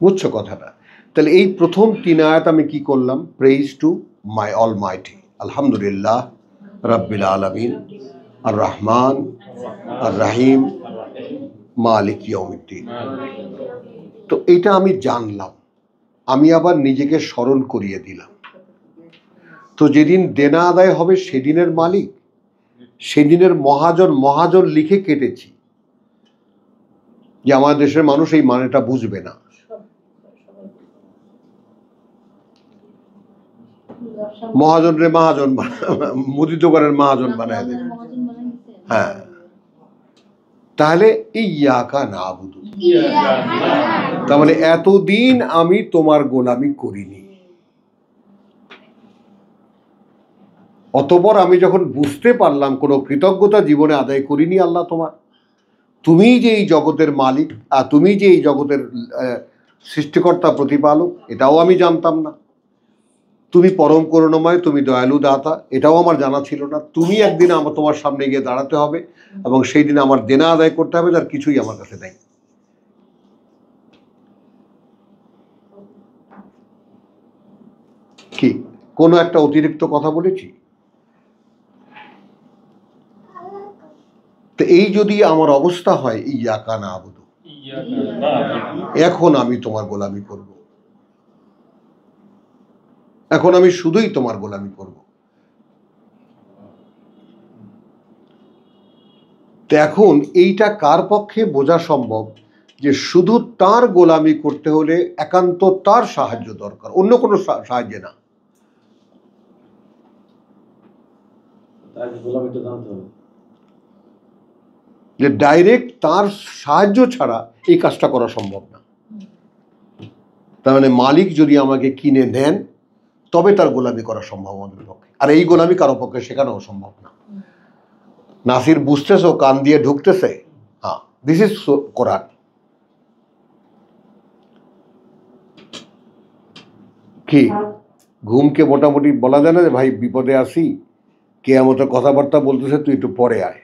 Speaker 2: বুঝছো কথাটা? তাহলে এই প্রথম ৩ আয়াত আমি কি করলাম? প্রেইজ টু মাই অলমাইটি, আলহামদুলিল্লাহ রাব্বিল আলামিন আর রহমান আর রাহিম মালিক ইয়াউমিদ্দিন। তো এটা আমি জানলাম, আমি আবার নিজেকে স্মরণ করিয়ে দিলাম। তো যেদিন দেনা আদায় হবে সেদিনের মালিক, সেদিনের মহাজন, মহাজন লিখে কেটেছি, যে আমাদের দেশের মানুষ এই মানেটা বুঝবে না। মহাজন রে মহাজন, মুদি দোকানের মহাজন বানায় দেবে। হ্যাঁ, তাহলে ইয়াকা নাবুদু, তার মানে এতদিন আমি তোমার গোলামি করিনি। অতঃপর আমি যখন বুঝতে পারলাম কোনো কৃতজ্ঞতা জীবনে আদায় করিনি আল্লাহ তোমার, তুমি যে এই জগতের মালিক আর তুমি যে এই জগতের সৃষ্টিকর্তা প্রতিপালক, এটাও আমি জানতাম না। তুমি পরম করুণাময়, তুমি দয়ালু দাতা, এটাও আমার জানা ছিল না। তুমি একদিন আমার তোমার সামনে গিয়ে দাঁড়াতে হবে এবং সেই দিন আমার দেনা আদায় করতে হবে, তার কিছুই আমার কাছে নেই। কি কোনো একটা অতিরিক্ত কথা বলেছি? তো এই যদি আমার অবস্থা হয়, ইয়াকা নাবুদু, এখন আমি তোমার গোলামি করব, এখন আমি শুধুই তোমার গোলামি করব। তো এখন এইটা কার পক্ষে বোঝা সম্ভব যে শুধু তার গোলামি করতে হলে একান্ত তার সাহায্য দরকার, অন্য কোনো সাহায্য না। যে ডাইরেক্ট তার সাহায্য ছাড়া এই কাজটা করা সম্ভব না। তার মানে মালিক যদি আমাকে কিনে নেন তবে তার গোলামি করা সম্ভব আমাদের পক্ষে, আর এই গোলামি কারো পক্ষে শেখানো সম্ভব না। নাসির বুঝতেছো? কান দিয়ে ঢুকতেছে? হ্যাঁ, দিস ইজ কোরআন। কি ঘুমকে মোটামুটি বলা যায় না যে ভাই বিপদে আসি, কিয়ামতের কথাবার্তা বলতেছে, তুই একটু পরে আয়।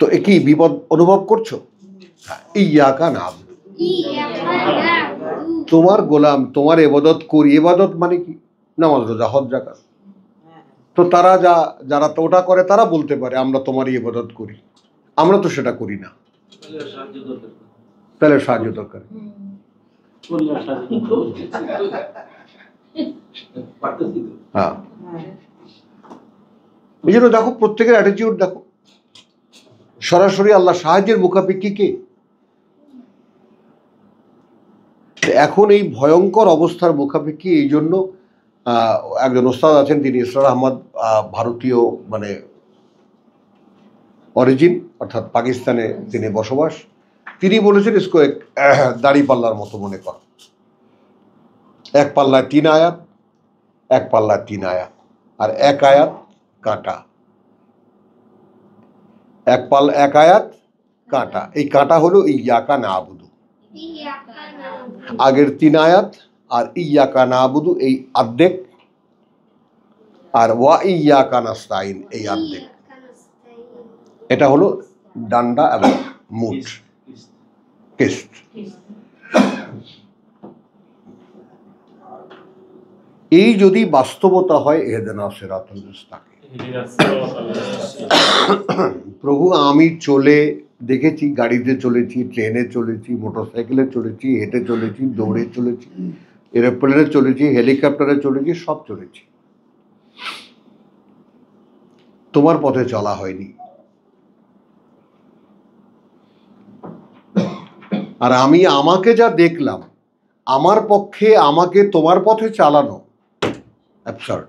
Speaker 2: তো কি বিপদ অনুভব করছো? ইয়াকা নাবুদু, তোমার গোলাম, তোমার ইবাদত করি। ইবাদত মানে কি? নামাজ, রোজা, হজ, যাকাত। তো তারা যারা ওটা করে তারা বলতে পারে আমরা তোমারই ইবাদত করি, আমরা তো সেটা করি না। তাহলে সাহায্য দরকার। হ্যাঁ, এই জন্য দেখো প্রত্যেকের অ্যাটিটিউড দেখো, সরাসরি আল্লাহ সাহায্যের মুখাপেক্ষী কে? এখন এই ভয়ঙ্কর অবস্থার মুখাপেক্ষী এই জন্য একজন ওস্তাদ আছেন, তিনি ইসরার আহমদ, ভারতীয় মানে অরিজিন, অর্থাৎ পাকিস্তানে তিনি বসবাস। তিনি বলেছেন ইসকো এক দাড়ি পাল্লার মতো মনে কর, এক পাল্লায় ৩ আয়াত, এক পাল্লায় ৩ আয়াত, আর এক আয়াত কাঁটা। এক আয়াত কাঁটা, এই কাঁটা হলো ইয়াকা নাবুদু। আগের ৩ আয়াত আর ইয়াকা নাবুদু এই অর্ধেক, আর ওয়া ইয়াকা নাস্তাইন এই অর্ধেক। এটা হলো ডান্ডা এবং মুঠ, কিস্ত। এই যদি বাস্তবতা হয় ইহদিনা সিরাতাল মুস্তাকিম। প্রভু আমি চলে দেখেছি, গাড়িতে চলেছি, ট্রেনে চলেছি, মোটরসাইকেলে চলেছি, হেঁটে চলেছি, দৌড়ে চলেছি, এরোপ্লেনে চলেছি, হেলিকপ্টারে চলেছি, সব চলেছি। তোমার পথে চলা হয়নি। আর আমি আমাকে যা দেখলাম, আমার পক্ষে আমাকে তোমার পথে চালানো অ্যাবসার্ড।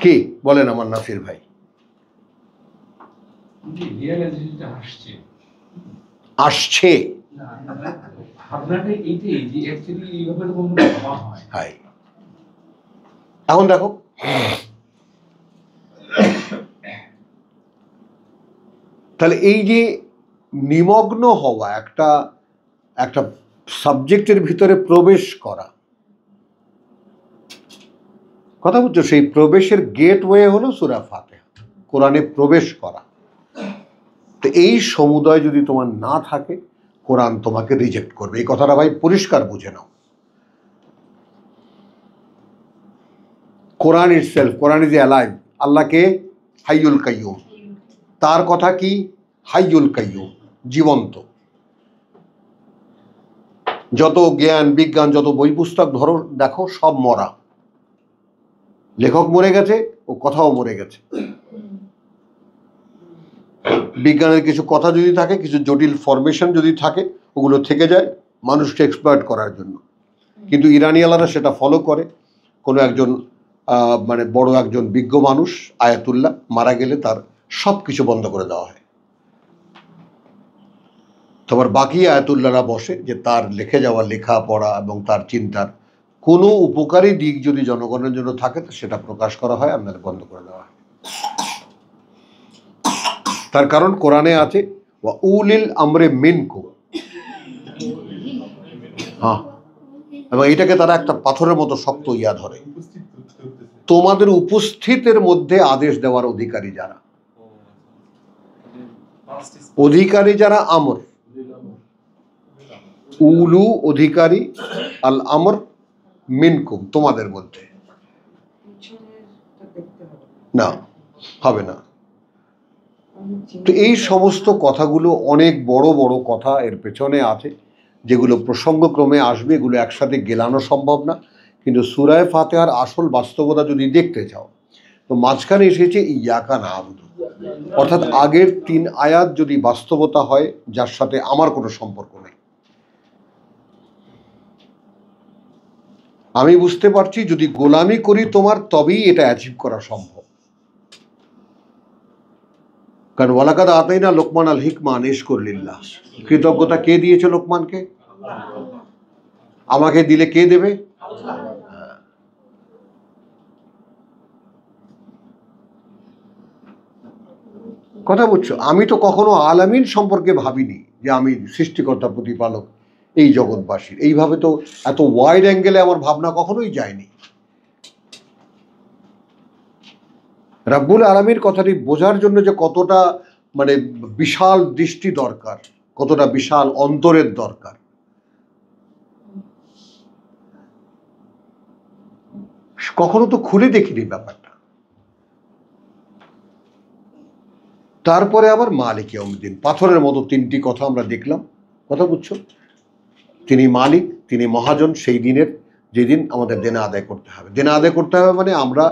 Speaker 2: কি বলেন আমার নাসির ভাই?
Speaker 5: রিয়েলাইজেশনটা আসছে
Speaker 2: আসছে
Speaker 5: ভাবনাটা এইটাই যে অ্যাকচুয়ালি এইভাবে তো কোনো ভাবা হয়।
Speaker 2: হাই এখন দেখো, তাহলে এই যে নিমগ্ন হওয়া, একটা একটা সাবজেক্টের ভিতরে প্রবেশ করা, কথা বলছো, সেই প্রবেশের গেটওয়ে হলো সূরা ফাতিহা, কোরআনে প্রবেশ করা। তো এই সমুদয় যদি তোমার না থাকে, কোরআন তোমাকে রিজেক্ট করবে। এই কথাটা ভাই পরিষ্কার বুঝে নাও। কোরআন ইটসেলফ, কোরআন ইজ অ্যালাইভ। আল্লাহকে হাইয়ুল কাইয়ুম, তার কথা কি? হাইয়ুল কাইয়ুম, জীবন্ত। যত জ্ঞান বিজ্ঞান, যত বই পুস্তক ধরো দেখো, সব মরা। লেখক মরে গেছে, ও কথাও মরে গেছে। বিজ্ঞানের কিছু কথা যদি থাকে, কিছু জটিল ফরমেশন যদি থাকে, ওগুলো থেকে যায় মানুষকে এক্সপ্লয়েট করার জন্য। কিন্তু ইরানিয়ালারা সেটা ফলো করে। কোনো একজন মানে বড় একজন বিজ্ঞ মানুষ আয়াতুল্লাহ মারা গেলে তার সব কিছু বন্ধ করে দেওয়া হয়। তোমার বাকি আয়াতুল্লাহরা বসে যে তার লিখে যাওয়া লেখা পড়া এবং তার চিন্তার কোনো উপকারী দিক যদি জনগণের জন্য থাকে, তো সেটা প্রকাশ করা হয়, আপনাদের বন্ধ করে দেওয়া হয়। তার কারণ কোরআনে আছে ওয়া উলিল আমরে মিনকুম। হ্যাঁ, এবং এটাকে তারা একটা পাথরের মতো শক্ত ইয়া ধরে। তোমাদের উপস্থিতের মধ্যে আদেশ দেওয়ার অধিকারী যারা, অধিকারী যারা আমর, উলু অধিকারী, আল আমর মিনকুম তোমাদের মধ্যে। না, হবে না। তো এই সমস্ত কথাগুলো অনেক বড় বড় কথা এর পেছনে আছে, যেগুলো প্রসঙ্গক্রমে আসবে। এগুলো একসাথে গেলানো সম্ভব না। কিন্তু সূরা ফাতিহার আসল বাস্তবতা যদি দেখতে চাও, তো মাঝখানে এসেছে ইয়াকা না'বুদু, অর্থাৎ আগের 3 আয়াত যদি বাস্তবতা হয়, যার সাথে আমার কোনো সম্পর্ক নেই। আমি বুঝতে পারছি যদি গোলামি করি তোমার, তবেই এটা অ্যাচিভ করা সম্ভব। কারণ ওয়ালাকাদ আতাইনা লোকমান আল হিকমা আন ইশকুর লিল্লাহ, কৃতজ্ঞতা কে দিয়েছে লোকমানকে? আমাকে দিলে কে দেবে? কথা বুঝছো? আমি তো কখনো আলামিন সম্পর্কে ভাবিনি যে আমি সৃষ্টিকর্তা প্রতিপালক এই জগৎবাসীর। এইভাবে তো এত ওয়াইড অ্যাঙ্গেলে আমার ভাবনা কখনোই যায়নি। রাব্বুল আলামিন কথাটি বোঝার জন্য যে কতটা মানে বিশাল দৃষ্টি দরকার, কতটা বিশাল অন্তরের দরকার, কখনো তো খুলে দেখিনি ব্যাপারটা। তারপরে আবার মালিক ইয়াউমিদ্দিন, পাথরের মতো 3টি কথা আমরা দেখলাম। কথা বুঝছো? তিনি মালিক, তিনি মহাজন। সেই দিনের, যেদিন আমাদের দেনা আদায় করতে হবে। দেনা আদায় করতে হবে মানে আমরা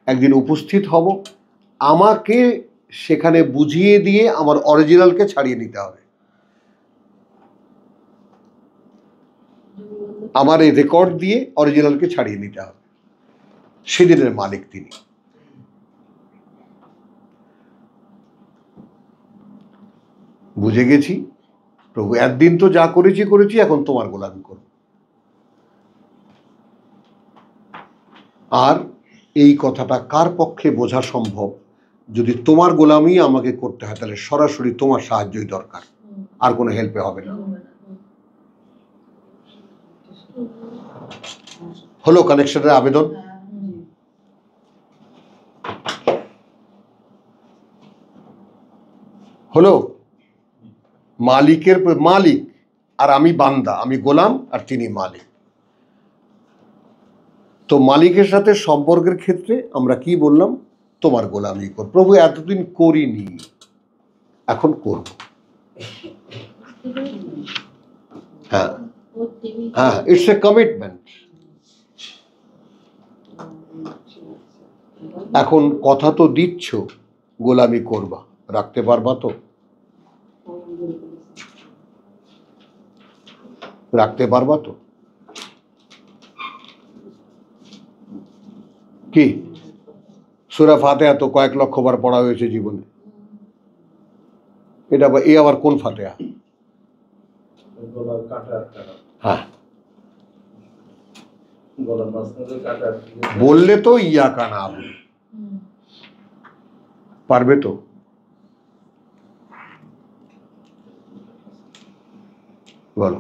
Speaker 2: একদিন উপস্থিত হব, আমাকে সেখানে বুঝিয়ে দিয়ে আমার অরিজিনালকে ছাড়িয়ে নিতে হবে। আমার এই রেকর্ড দিয়ে অরিজিনালকে ছাড়িয়ে নিতে হবে। সেদিনের মালিক তিনি। বুঝে গেছি প্রভু, একদিন তো যা করেছি করেছি, এখন তোমার গোলামি করব। আর এই কথাটা কার পক্ষে বোঝা সম্ভব? যদি তোমার গোলামি আমাকে করতে হয়, তাহলে সরাসরি তোমার সাহায্যই দরকার, আর কোনো হেল্পে হবে না। হলো কানেকশনের আবেদন? হলো? মালিকের মালিক আর আমি বান্দা, আমি গোলাম আর তিনি মালিক। তো মালিকের সাথে সম্পর্কের ক্ষেত্রে আমরা কি বললাম? তোমার গোলামি কর। প্রভু এতদিন করিনি, এখন করব। হ্যাঁ হ্যাঁ, ইটস এ কমিটমেন্ট। এখন কথা তো দিচ্ছ গোলামি করবা, রাখতে পারবা তো? রাখতে পারবা তো? কি সূরা ফাতিহা তো কয়েক লক্ষ বার পড়া হয়েছে জীবনে, এটা এ আবার কোন ফাতিহা?
Speaker 4: গলার কাটা
Speaker 2: হ্যাঁ,
Speaker 4: গলার মাঝখানে কাটা
Speaker 2: বললে তো ইয়াকা নাবুদু, পারবে তো? বলো,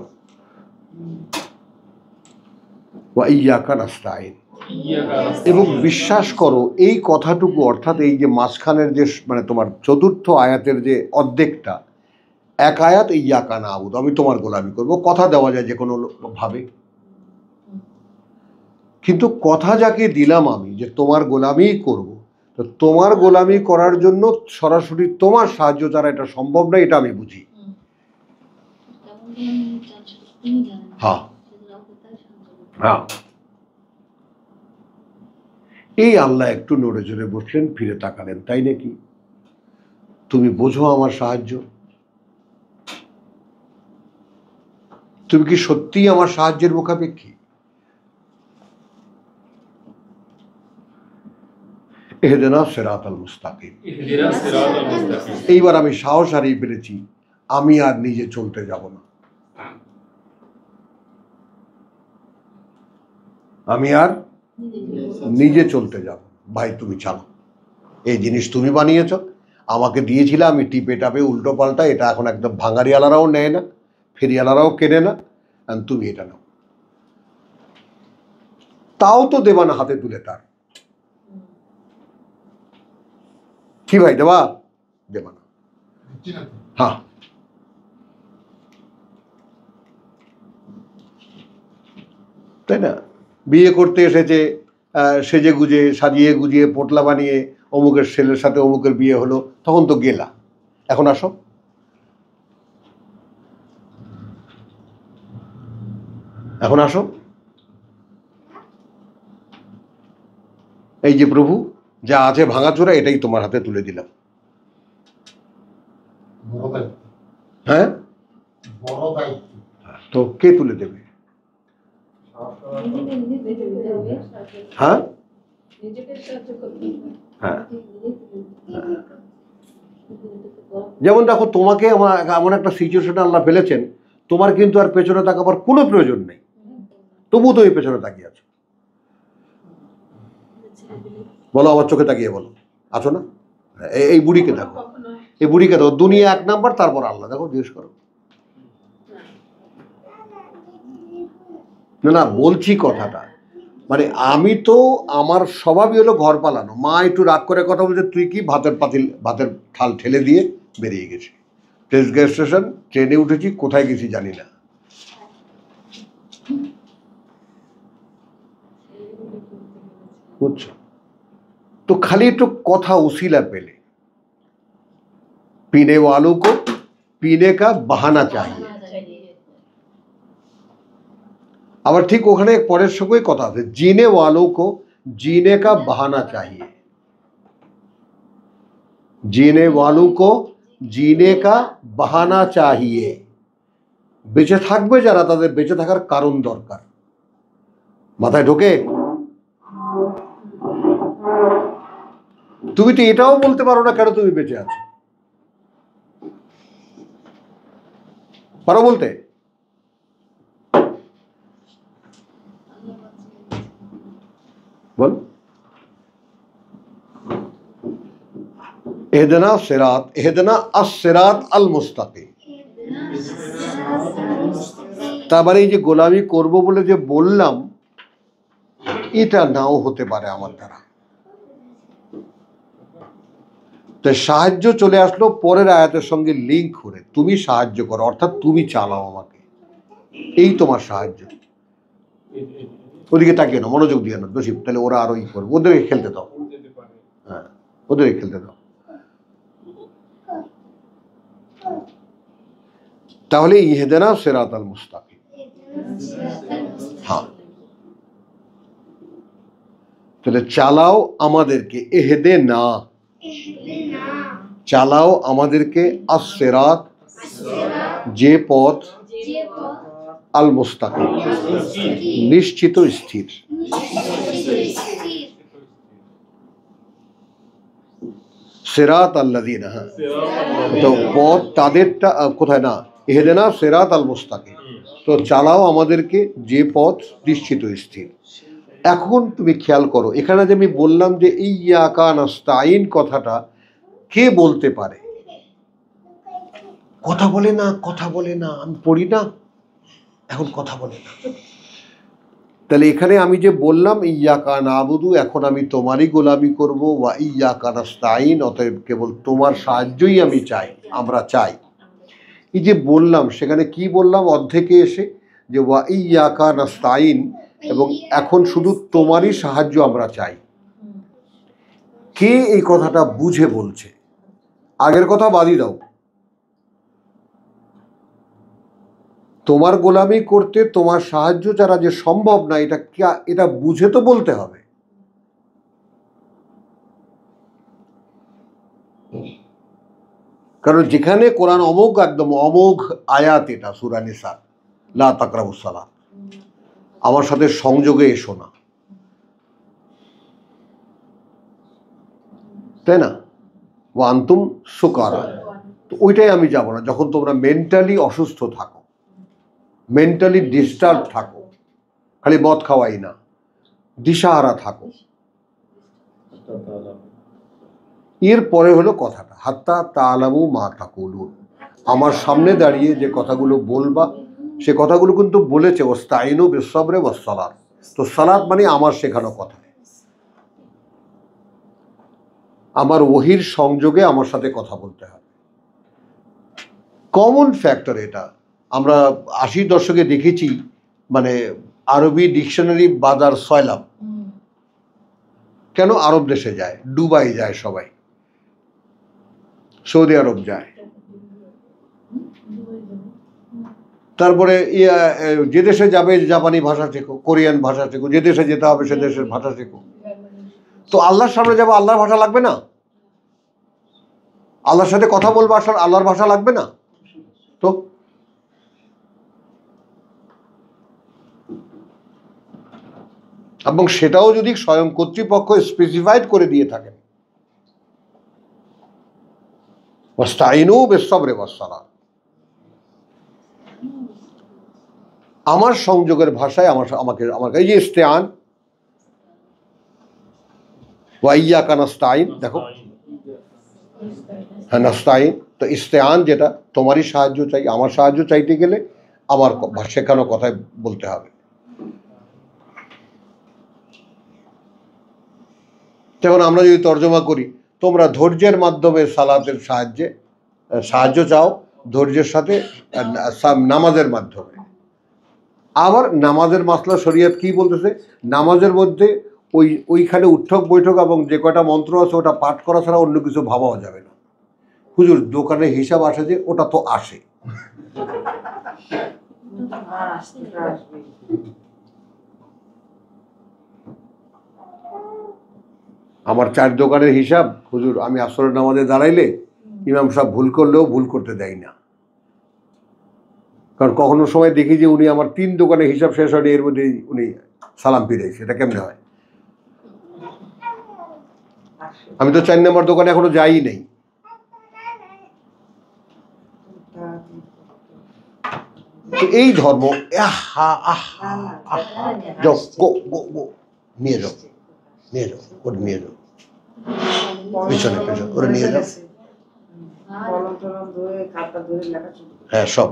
Speaker 2: ওয়া ইয়াকা নাস্তাইন। এবং বিশ্বাস করো এই কথাটুকু, অর্থাৎ এই যে মাঝখানের যে মানে তোমার চতুর্থ আয়াতের যে অর্ধেকটা, এক আয়াত ইয়াকা নাবুদু, আমি তোমার গোলামি করব। কথা দেওয়া যায় যে কোনো ভাবে, কিন্তু কথা যাকে দিলাম আমি যে তোমার গোলামি করব, তো তোমার গোলামি করার জন্য সরাসরি তোমার সাহায্য ছাড়া এটা সম্ভব নয়, এটা আমি বুঝি। হ্যাঁ হ্যাঁ, এই আল্লাহ একটু নড়ে চড়ে বসলেন, ফিরে তাকালেন, তাই নাকি? তুমি বোঝো আমার সাহায্য? তুমি কি সত্যিই আমার সাহায্যের মুখাপেক্ষী? ইহদিনা সিরাতাল মুস্তাকিম। এইবার আমি সাহস হারিয়ে ফেলেছি, আমি আর নিজে চলতে যাব না, আমি আর নিজে চলতে যাব। ভাই তুমি চালো, এই জিনিস তুমি বানিয়েছ, আমাকে দিয়েছিলে, আমি টিপে টাপে উল্টো পাল্টা, এটা এখন একদম ভাঙারিওয়ালারাও নেয় না, ফেরিওয়ালারাও কেনে না, তুমি এটা নাও। তাও তো দেবা না হাতে তুলে তার, কি ভাই দেবা? দেবা না। হ্যাঁ, তাই না? বিয়ে করতে এসেছে, সেজে গুজে সাজিয়ে গুজিয়ে পোটলা বানিয়ে, অমুকের ছেলের সাথে অমুকের বিয়ে হলো, তখন তো গেলা, এখন আসো। এখন আসো, এই যে প্রভু যা আছে ভাঙাচোরা, এটাই তোমার হাতে তুলে দিলাম। হ্যাঁ, তো কে তুলে দেবে? হ্যাঁ হ্যাঁ, যেমন দেখো তোমাকে এমন একটা সিচুয়েশনে আল্লাহ ফেলেছেন, তোমার কিন্তু আর পেছনে তাকাবার কোনো প্রয়োজন নেই, তবুও তুমি পেছনে তাকিয়ে আছো। বলো, আমার চোখে তাকিয়ে বলো, আছো না? এই বুড়িকে দেখো, এই বুড়িকে দেখো, দুনিয়া এক নাম্বার, তারপর আল্লাহ দেখো, জিজ্ঞেস করো। না না, বলছি কথাটা, মানে আমি তো, আমার স্বভাবই হলো ঘর পালানো। মা একটু রাগ করে কথা বলছে, তুই কি ভাতের থাল ঠেলে দিয়ে বেরিয়ে গেছি। তেজগাঁও স্টেশন, ট্রেনে উঠেছি, কোথায় গেছি জানি না। বুঝছো তো? খালি একটু কথা উসিলা পেলে, पीने वालों को पीने का बहाना चाहिए। আবার ঠিক ওখানে পরের সঙ্গে কথা আছে, जीने वालों को जीने का बहाना चाहिए। जीने वालों को जीने का बहाना चाहिए। বেঁচে থাকবে যারা, তাদের বেঁচে থাকার কারণ দরকার। মাথায় ঢোকে? তুমি তো এটাও বলতে পারো না কেন তুমি বেঁচে আছো, পারো বলতে? বল, ইহদিনা সিরাত, ইহদিনা আস-সিরাত আল মুস্তাকিম। তারপরে এই যে গোলামি করব বলে যে বললাম, এটা নাও হতে পারে আমার দ্বারা। তাই সাহায্য চলে আসলো পরের আয়াতের সঙ্গে লিঙ্ক করে, তুমি সাহায্য করো, অর্থাৎ তুমি চালাও আমাকে। এই তোমার সাহায্য। ওদিকে তাকিয়ে না, মনোযোগ দিয়ে না দোষী, তাহলে ওরা আরো ই করবে। ওদেরকে খেলতে দাও, হ্যাঁ ওদেরকে খেলতে দাও। তাহলে ইহদিনা সিরাতাল মুস্তাকিম, হ্যাঁ তাহলে চালাও আমাদেরকে, ইহদিনা চালাও আমাদেরকে, আস-সিরাত যে পথ, আল মুস্তাকিম নিশ্চিত স্থির। সিরাত আল্লাযীনা, হ্যাঁ তো পথ তাদেরটা কোথায় না, ইহদিনা সিরাত আল মুস্তাকিম, তো চালাও আমাদেরকে যে পথ নিশ্চিত স্থির। এখন তুমি খেয়াল করো, এখানে যে আমি বললাম যে ইয়াকা নাস্তাইন কথাটা কে বলতে পারে? কথা বলে না, কথা বলে না, আমি পড়ি না, এখন কথা বলে না। তাহলে এখানে আমি যে বললাম ইয়াকা নাবুদু, এখন আমি তোমারই গোলামি করব, ওয়া ইয়াকা নাস্তাইন, অতএব কেবল তোমার সাহায্যই আমি চাই, আমরা চাই। এই যে বললাম সেখানে কি বললাম অর্ধেকে এসে, যে ওয়া ইয়াকা নাস্তাইন, এবং এখন শুধু তোমারই সাহায্য আমরা চাই। কে এই কথাটা বুঝে বলছে? আগের কথা বাদই দাও, তোমার গোলামি করতে তোমার সাহায্য ছাড়া যে সম্ভব না, এটা বুঝে তো বলতে হবে। কারণ যেখানে কোরআন অমোঘ, একদম অমোঘ আয়াত, এটা সূরা নিসা, লা তাকরাবুস সালাত, আমার সাথে সংযোগে এসো না, তাই না? ওয়া আনতুম সুকারা, তো ওইটাই আমি যাব না। যখন তোমরা মেন্টালি অসুস্থ থাকো, মেন্টালি ডিস্টার্ব থাকো, খালি মদ খাওয়াই না, দিশাহারা থাকো। এরপরে হলো কথাটা, হাত্তা তাআলামু মা তাকুলুন, আমার সামনে দাঁড়িয়ে যে কথাগুলো বলবা, সে কথাগুলো কিন্তু বলেছে ওয়াস্তাইনু বিস-সাবরি ওয়াস-সালাত, তো সালাত মানে আমার শেখানো কথা, আমার ওহির সংযোগে আমার সাথে কথা বলতে হবে। কমন ফ্যাক্টর এটা আমরা 80 দশকে দেখেছি, মানে আরবি ডিকশনারি বাজার সয়লাব, কেন আরব দেশে যায়, দুবাই যায় সবাই, সৌদি আরব যায়, তারপরে যে দেশে যাবে জাপানি ভাষা শেখো, কোরিয়ান ভাষা শেখো, যে দেশে যেতে হবে সে দেশের ভাষা শেখো। তো আল্লাহর সামনে যাবো, আল্লাহর ভাষা লাগবে না? আল্লাহর সাথে কথা বলবো, আসলে আল্লাহর ভাষা লাগবে না? তো এবং সেটাও যদি স্বয়ং কর্তৃপক্ষ স্পেসিফাইড করে দিয়ে থাকেন, ওয়াস্তাইনু বিস-সাবরি ওয়াস-সালাত, আমার সংযোগের ভাষায় আমাকে এই যে ইস্তেআন, ওয়া ইয়াকা নাস্তাইন, দেখো হ্যাঁ নাস্তাইন, তো ইস্তেআন যেটা, তোমারই সাহায্য চাই, আমার সাহায্য চাইতে গেলে আমার শেখানো কথায় বলতে হবে। যেমন আমরা যদি তর্জমা করি, তোমরা ধৈর্যের মাধ্যমে সালাতের সাহায্য চাও, ধৈর্যের সাথে নামাজের মাধ্যমে। আবার নামাজের মাসলা শরীয়ত কি বলতেছে, নামাজের মধ্যে ওইখানে উঠক বৈঠক এবং যে কয়টা মন্ত্র আছে ওটা পাঠ করা ছাড়া অন্য কিছু ভাবাও যাবে না। হুজুর দোকানে হিসাব আসে যে, ওটা তো আসে, আমার 4 দোকানের হিসাব হুজুর, আমি আসরের নামাজে দাঁড়াইলে ইমাম সাহেব ভুল করলেও ভুল করতে দেয় না। কারণ কখনো সময় দেখি যে উনি আমার 3 দোকানের হিসাব শেষ হয়নি, এর মধ্যে উনি সালাম ফিরেছে, এটা কেমনে হয়? আমি তো 4 নম্বর দোকানে এখনো যাই নাই। তো এই ধর্ম, যাও নিয়ে যাও, ওটা নিয়ে যাও, পেছনে ওরা নিয়ে যাও, হ্যাঁ সব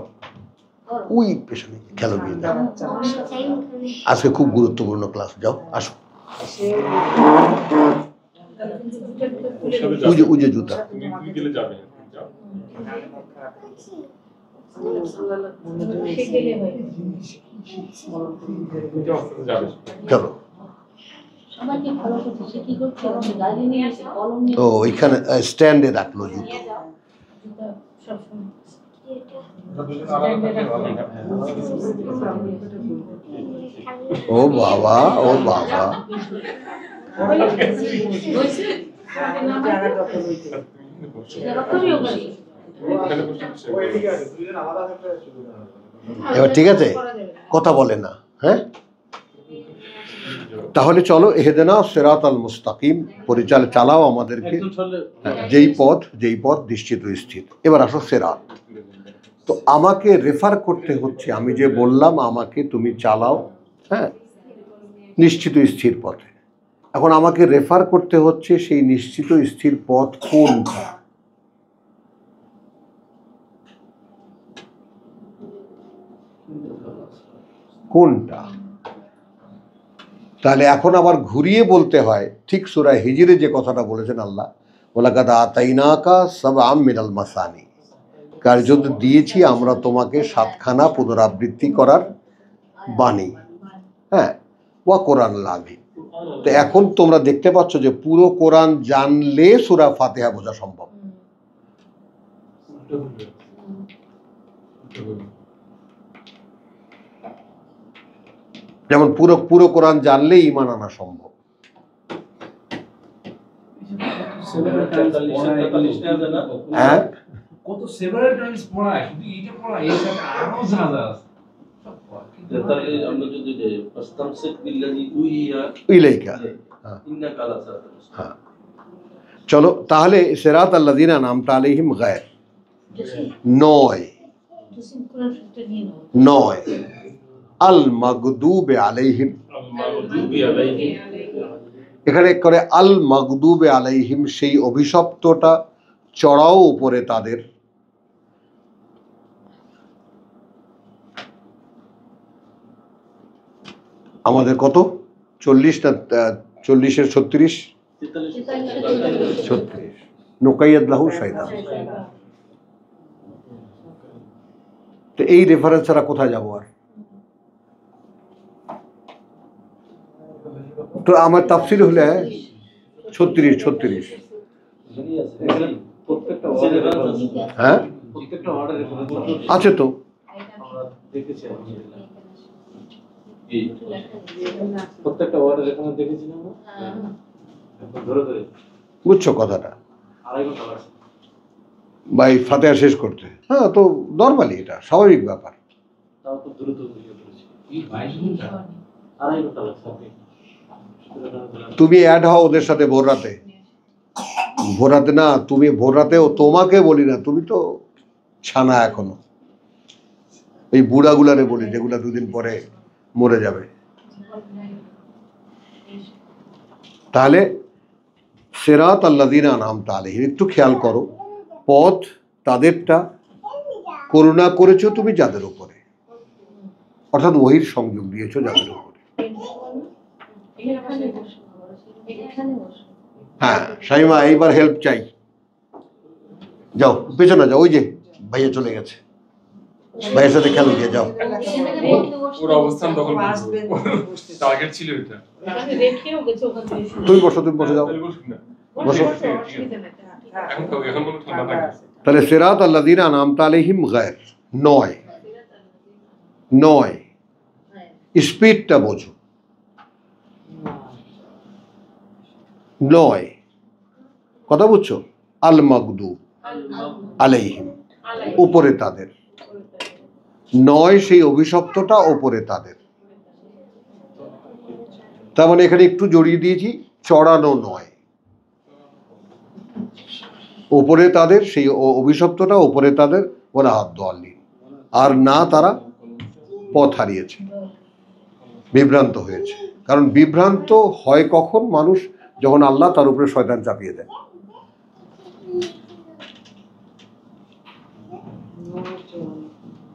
Speaker 2: ওই পেছনে খেলো নিয়ে যাও। আজকে খুব গুরুত্বপূর্ণ ক্লাস, যাও আসো। ওই যে জুতা,
Speaker 3: সে গেলে হয়
Speaker 2: চলো
Speaker 1: সবাইকে ফলো করছে, সে কি করছে, গাড়ি নিয়ে আসে, কলম নিয়ে
Speaker 2: তো ওইখানে স্ট্যান্ডে রাখলো জুতো।
Speaker 1: জুতা
Speaker 3: সবসময়
Speaker 2: ও বাবা, ও বাবা, এবার ঠিক আছে, কথা বলে না। হ্যাঁ, তাহলে চলো ইহদিনা সিরাতাল মুস্তাকিম, চালাও আমাদেরকে যেই পথ নিশ্চিত স্থির। এবার আসো সিরাত। তো আমাকে রেফার করতে হচ্ছে, আমি যে বললাম আমাকে তুমি চালাও, হ্যাঁ, নিশ্চিত স্থির পথে। এখন আমাকে রেফার করতে হচ্ছে সেই নিশ্চিত স্থির পথ কোনটা। কোনটা? তাহলে এখন আবার ঘুরিয়ে বলতে হয়, ঠিক সূরা হিজরে যে কথাটা বলেছেন আল্লাহ, ওয়ালাকাদ আতাইনাকা সাবআম মিনাল মাসানি, কার্যত দিয়েছি আমরা তোমাকে 7খানা পুনরাবৃত্তি করার বাণী, হ্যাঁ, ওয়া কোরআন লাভি। তো এখন তোমরা দেখতে পাচ্ছ যে পুরো কোরআন জানলে সূরা ফাতিহা বোঝা সম্ভব। যেমন পুরো কোরআন জানলে ঈমান আনা সম্ভব। হ্যাঁ,
Speaker 5: কত সেভারাল টাইমস পড়ায়, শুধু এইটা পড়ায়, এর সাথে আরো যা যা আছে সব পড়ায়।
Speaker 4: তাহলে আমরা যদি ফাস্তামসিক বিল্লাযী
Speaker 2: ইলাইকা,
Speaker 4: ইন্নাকা আলা সিরাতিল মুস্তাকিম।
Speaker 2: হ্যাঁ, চলো তাহলে সিরাত আল্লাযিনা আনআমতা আলাইহিম গায়র নয়, আল মাগদুবে আলাইহিম, এখানে করে আল মাগদুবে আলাইহিম, সেই অভিশপ্তটা চড়াও উপরে তাদের। আমাদের কত 40 না 40-এর 36, 36 নুকাইয়াদ লাহু শাইতান। তো এই রেফারেন্স ছাড়া কোথায় যাবো আর? তো আমার তাফসীর হলে 36
Speaker 4: প্রত্যেকটা
Speaker 2: হ্যাঁ
Speaker 4: প্রত্যেকটা অর্ডারে
Speaker 2: আছে তো।
Speaker 4: আমরা দেখেছি আলহামদুলিল্লাহ, এই প্রত্যেকটা অর্ডার এখানে দেখেছি না আমরা ধরে ধরে
Speaker 2: বুঝছো কথাটা?
Speaker 4: 2.5 ঘন্টা লাগছে
Speaker 2: ভাই ফাতিহা শেষ করতে। হ্যাঁ, তো নর্মালি এটা স্বাভাবিক ব্যাপার।
Speaker 4: তাও তো দ্রুত বুঝে করেছি।
Speaker 5: এই 22 ঘন্টা
Speaker 4: 2.5 ঘন্টা লাগছে আপনি।
Speaker 2: তুমি অ্যাড হও ওদের সাথে ভোর রাতে। ভোর রাতে না, তুমি ভোর রাতেও, তোমাকে বলি না, তুমি তো ছানা এখনো। এই বুড়াগুলারে বলি যেগুলা 2 দিন পরে মরে যাবে। তাহলে সিরাত আল্লাযিনা আনআমতা আলাইহিম, একটু খেয়াল করো, পথ তাদেরটা করুণা করেছো তুমি যাদের উপরে, অর্থাৎ ওহীর সংযোগ দিয়েছো যাদের উপরে। হ্যাঁ শাইমা, এইবার হেল্প চাই, যাও পেছনে যাও, ওই যে ভাইয়া চলে গেছে, ভাইয়ের সাথে খেলো গিয়ে যাও।
Speaker 6: ওর অবস্থান তখন টার্গেট ছিল এটা।
Speaker 3: রেখেও গেছে ওখান থেকে শুরু।
Speaker 2: তুমি বসো যাও,
Speaker 6: তাহলে বসুন না।
Speaker 2: বসো।
Speaker 3: অসুবিধা নেই।
Speaker 6: এখন মনে ঠান্ডা থাকে।
Speaker 2: তাহলে সিরাত আল্লাযিনা আনআমতা আলাইহিম গায়র নয়, স্পিডটা বোঝো, নয়, কথা বুঝছো? আল মাগদুব আলাইহিম, উপরে তাদের, নয় সেই অভিশপ্তটা উপরে তাদের। তার মানে এখানে একটু জড়িয়ে দিয়েছি, চড়ানো নয়, উপরে তাদের সেই অভিশপ্তটা উপরে তাদের, ওলা হাত দোয়াল্লি, আর না তারা পথ হারিয়েছে, বিভ্রান্ত হয়েছে। কারণ বিভ্রান্ত হয় কখন? মানুষ যখন আল্লাহ তার উপরে শয়তান চাপিয়ে দেয়।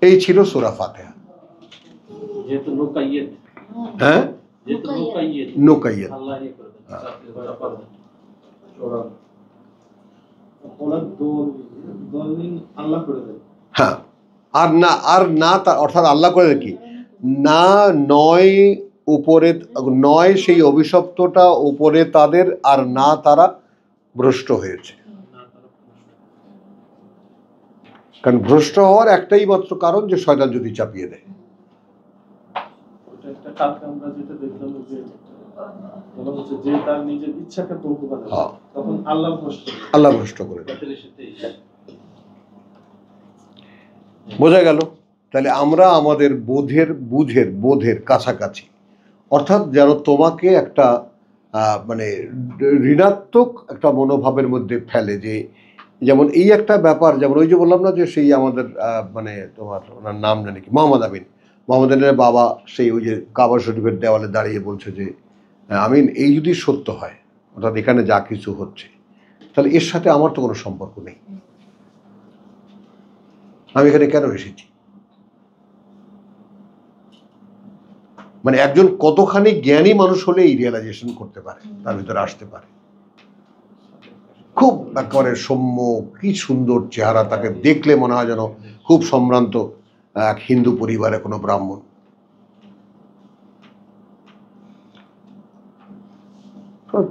Speaker 2: এই ছিল সূরা ফাতিহা।
Speaker 4: যেহেতু নুকাইয়াত,
Speaker 2: হ্যাঁ,
Speaker 4: যেহেতু নুকাইয়াত
Speaker 2: নুকাইয়াত,
Speaker 4: আল্লাহ ইয়ে করে দেন, চাকরি করা পারবে চড়ান ওলা দলিন আল্লাহ করে দেন।
Speaker 2: হ্যাঁ, আর না অর্থাৎ আল্লাহ করে কি না, নয় উপরে, নয় সেই অভিশপ্তটা উপরে তাদের, আর না তারা ভ্রষ্ট হয়েছে। কারণ ভ্রষ্ট হওয়ার একটাই মাত্র কারণ যে শয়তান যদি চাপিয়ে দেয়।
Speaker 4: একটা কালকে আমরা যেটা দেখলাম যে বলা হচ্ছে যে তার নিজের ইচ্ছাকে প্রভু বানায় তখন আল্লাহ ভ্রষ্ট করে দেয়। বোঝা গেল? তাহলে আমরা আমাদের বোধের কাছাকাছি, অর্থাৎ যেন তোমাকে একটা মানে ঋণাত্মক একটা মনোভাবের মধ্যে ফেলে, যে যেমন এই একটা ব্যাপার, যেমন ওই যে বললাম না যে সেই আমাদের মানে তোমার ওনার নাম জানি কি, মোহাম্মদ আমিনের বাবা সেই ওই যে কাবা শরীফের দেওয়ালে দাঁড়িয়ে বলছে যে আমিন, এই যদি সত্য হয়, অর্থাৎ এখানে যা কিছু হচ্ছে, তাহলে এর সাথে আমার তো কোনো সম্পর্ক নেই, আমি এখানে কেন এসেছি? মানে একজন কতখানি জ্ঞানী মানুষ হলে এই রিয়েলাইজেশন করতে পারে, তার ভিতরে আসতে পারে। খুব একেবারে সৌম্য, কি সুন্দর চেহারা, তাকে দেখলে মনে হয় যেন খুব সম্ভ্রান্ত এক হিন্দু পরিবারে কোনো ব্রাহ্মণ।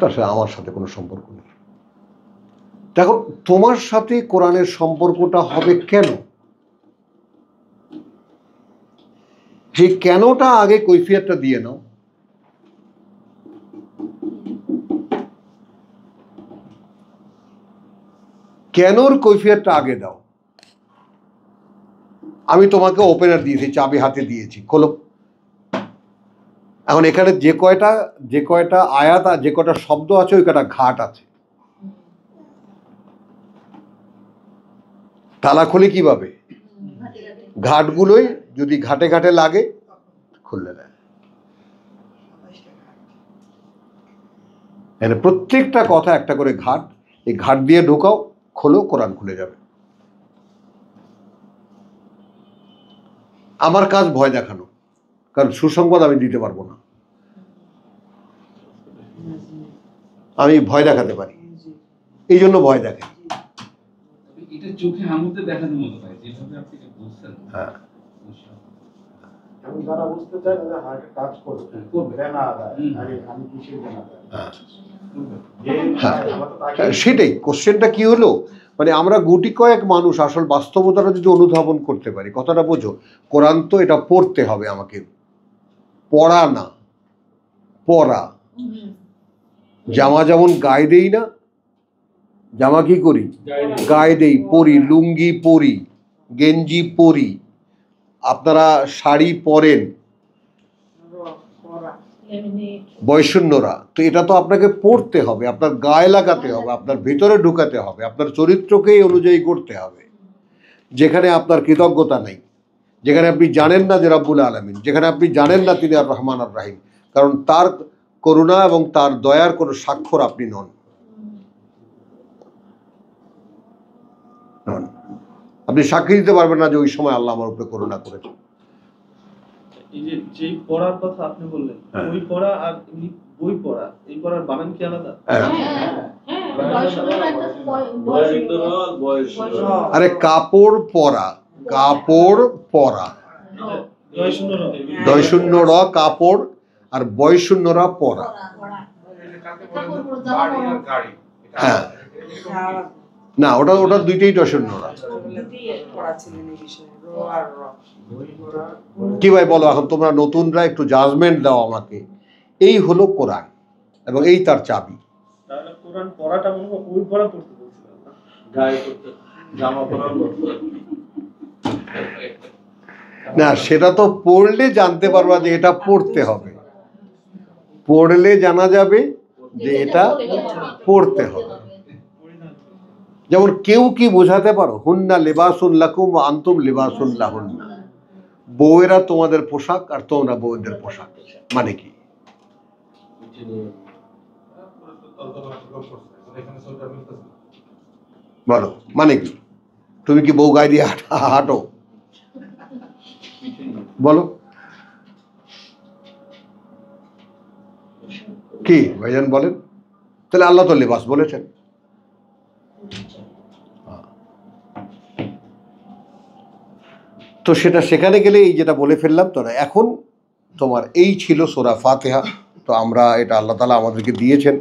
Speaker 4: তার সাথে আমার সাথে কোনো সম্পর্ক নেই। দেখো, তোমার সাথে কোরআনের সম্পর্কটা হবে কেন? যে কেনটা আগে কৈফিয়তটা দিয়ে নাও। কেনর কৈফিয়তটা আগে দাও। আমি তোমাকে ওপেনার দিয়েছি, চাবি হাতে দিয়েছি, খোলো। এখন এখানে যে কয়টা আয়াত, যে কয়টা শব্দ আছে, ওই কয়টা ঘাট আছে। তালা খুলি কিভাবে? ঘাটগুলোই যদি ঘাটে ঘাটে লাগে খুললে দেয়। মানে প্রত্যেকটা কথা একটা করে ঘাট, এই ঘাট দিয়ে ঢোকাও, খোলো, কোরআন খুলে যাবে। আমার কাজ ভয় দেখানো, কারণ সুসংবাদ আমি দিতে পারবো না, আমি ভয় দেখাতে পারি, এই জন্য ভয় দেখে।
Speaker 5: এটা চোখে আঙুলতে দেখানোর মতো হয়, যেভাবে আপনি বলছেন।
Speaker 2: হ্যাঁ,
Speaker 7: এবং যারা বুঝতে চায় তাদের হার্টে টাচ করবে দেনা আদায়, আরে আমি কিসের দেনা আদায়।
Speaker 2: সেটাই কোশ্চেনটা কি হলো, মানে আমরা গুটি কয়েক মানুষ আসল বাস্তবতাটা যদি অনুধাবন করতে পারি, কথাটা বোঝো। কোরআন তো এটা পড়তে হবে আমাকে, পড়া না, পড়া। জামা যেমন গায়ে দেই না, জামা কি করি? গায়ে দেই, পরি, লুঙ্গি পরি, গেঞ্জি পরি, আপনারা শাড়ি পরেন, বয়সূন্যরা, তো এটা তো আপনাকে পড়তে হবে, আপনার গায়ে লাগাতে হবে, আপনার ভিতরে ঢুকাতে হবে, আপনার চরিত্রকে এই অনুযায়ী করতে হবে। যেখানে আপনার কৃতজ্ঞতা নেই, যেখানে আপনি জানেন না যে রব্বুল আলামিন, যেখানে আপনি জানেন না তিনি আর রহমান আর রাহিম, কারণ তার করুণা এবং তার দয়ার কোনো স্বাক্ষর আপনি নন। আপনি সাক্ষী দিতে পারবেন না যে ওই সময় আল্লাহ আমার উপরে করুণা করেছে।
Speaker 4: এই যে যেই পড়ার কথা আপনি বললেন, ওই পড়া আর এমনি বই পড়া, এই পড়ার বানান কি আলাদা?
Speaker 2: আরে কাপড় পরা, কাপড় পরা, দয় শূন্য র কাপড়, আর বয় শূন্য রা পরা। হ্যাঁ, না, ওটা দুইটাই দয় শূন্য রা। কি ভাই বলো, এখন তোমরা নতুনরা একটু জাজমেন্ট দাও আমাকে। এই হলো কোরআন এবং এই তার চাবি।
Speaker 4: তাহলে কোরআন পড়াটা মনে হয় ওই পড়া পড়তে বলছিলাম না, গায়ে পড়তে, জামা পরা পড়তে
Speaker 2: না, সেটা তো পড়লে জানতে পারবা যে এটা পড়তে হবে, পড়লে জানা যাবে যে এটা পড়তে হবে। যেমন কেউ কি বোঝাতে পারো, হুন্না লিবাসুন লাকুম ওয়া আনতুম লিবাসুন লাহুন্না, বউয়েরা তোমাদের পোশাক আর তোমরা বউদের পোশাক, মানে কি? বলো, মানে কি? তুমি কি বউ গায়ে দিয়ে হাঁটো? বলো কি ভাইজান বলেন? তাহলে আল্লাহ তো লিবাস বলেছেন।
Speaker 4: তো সেটা সেখানে গেলে এই যেটা বলে ফেললাম তো না। এখন তোমার এই ছিল সূরা ফাতিহা। তো আমরা এটা আল্লাহ তাআলা আমাদেরকে দিয়েছেন,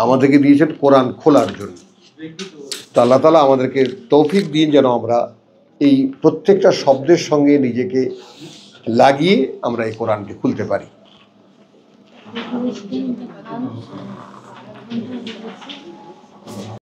Speaker 4: আমাদেরকে দিয়েছেন কোরআন খোলার জন্য। তো আল্লাহ তাআলা আমাদেরকে তৌফিক দিন যেন আমরা এই প্রত্যেকটা শব্দের সঙ্গে নিজেকে লাগিয়ে আমরা এই কোরআনকে খুলতে পারি।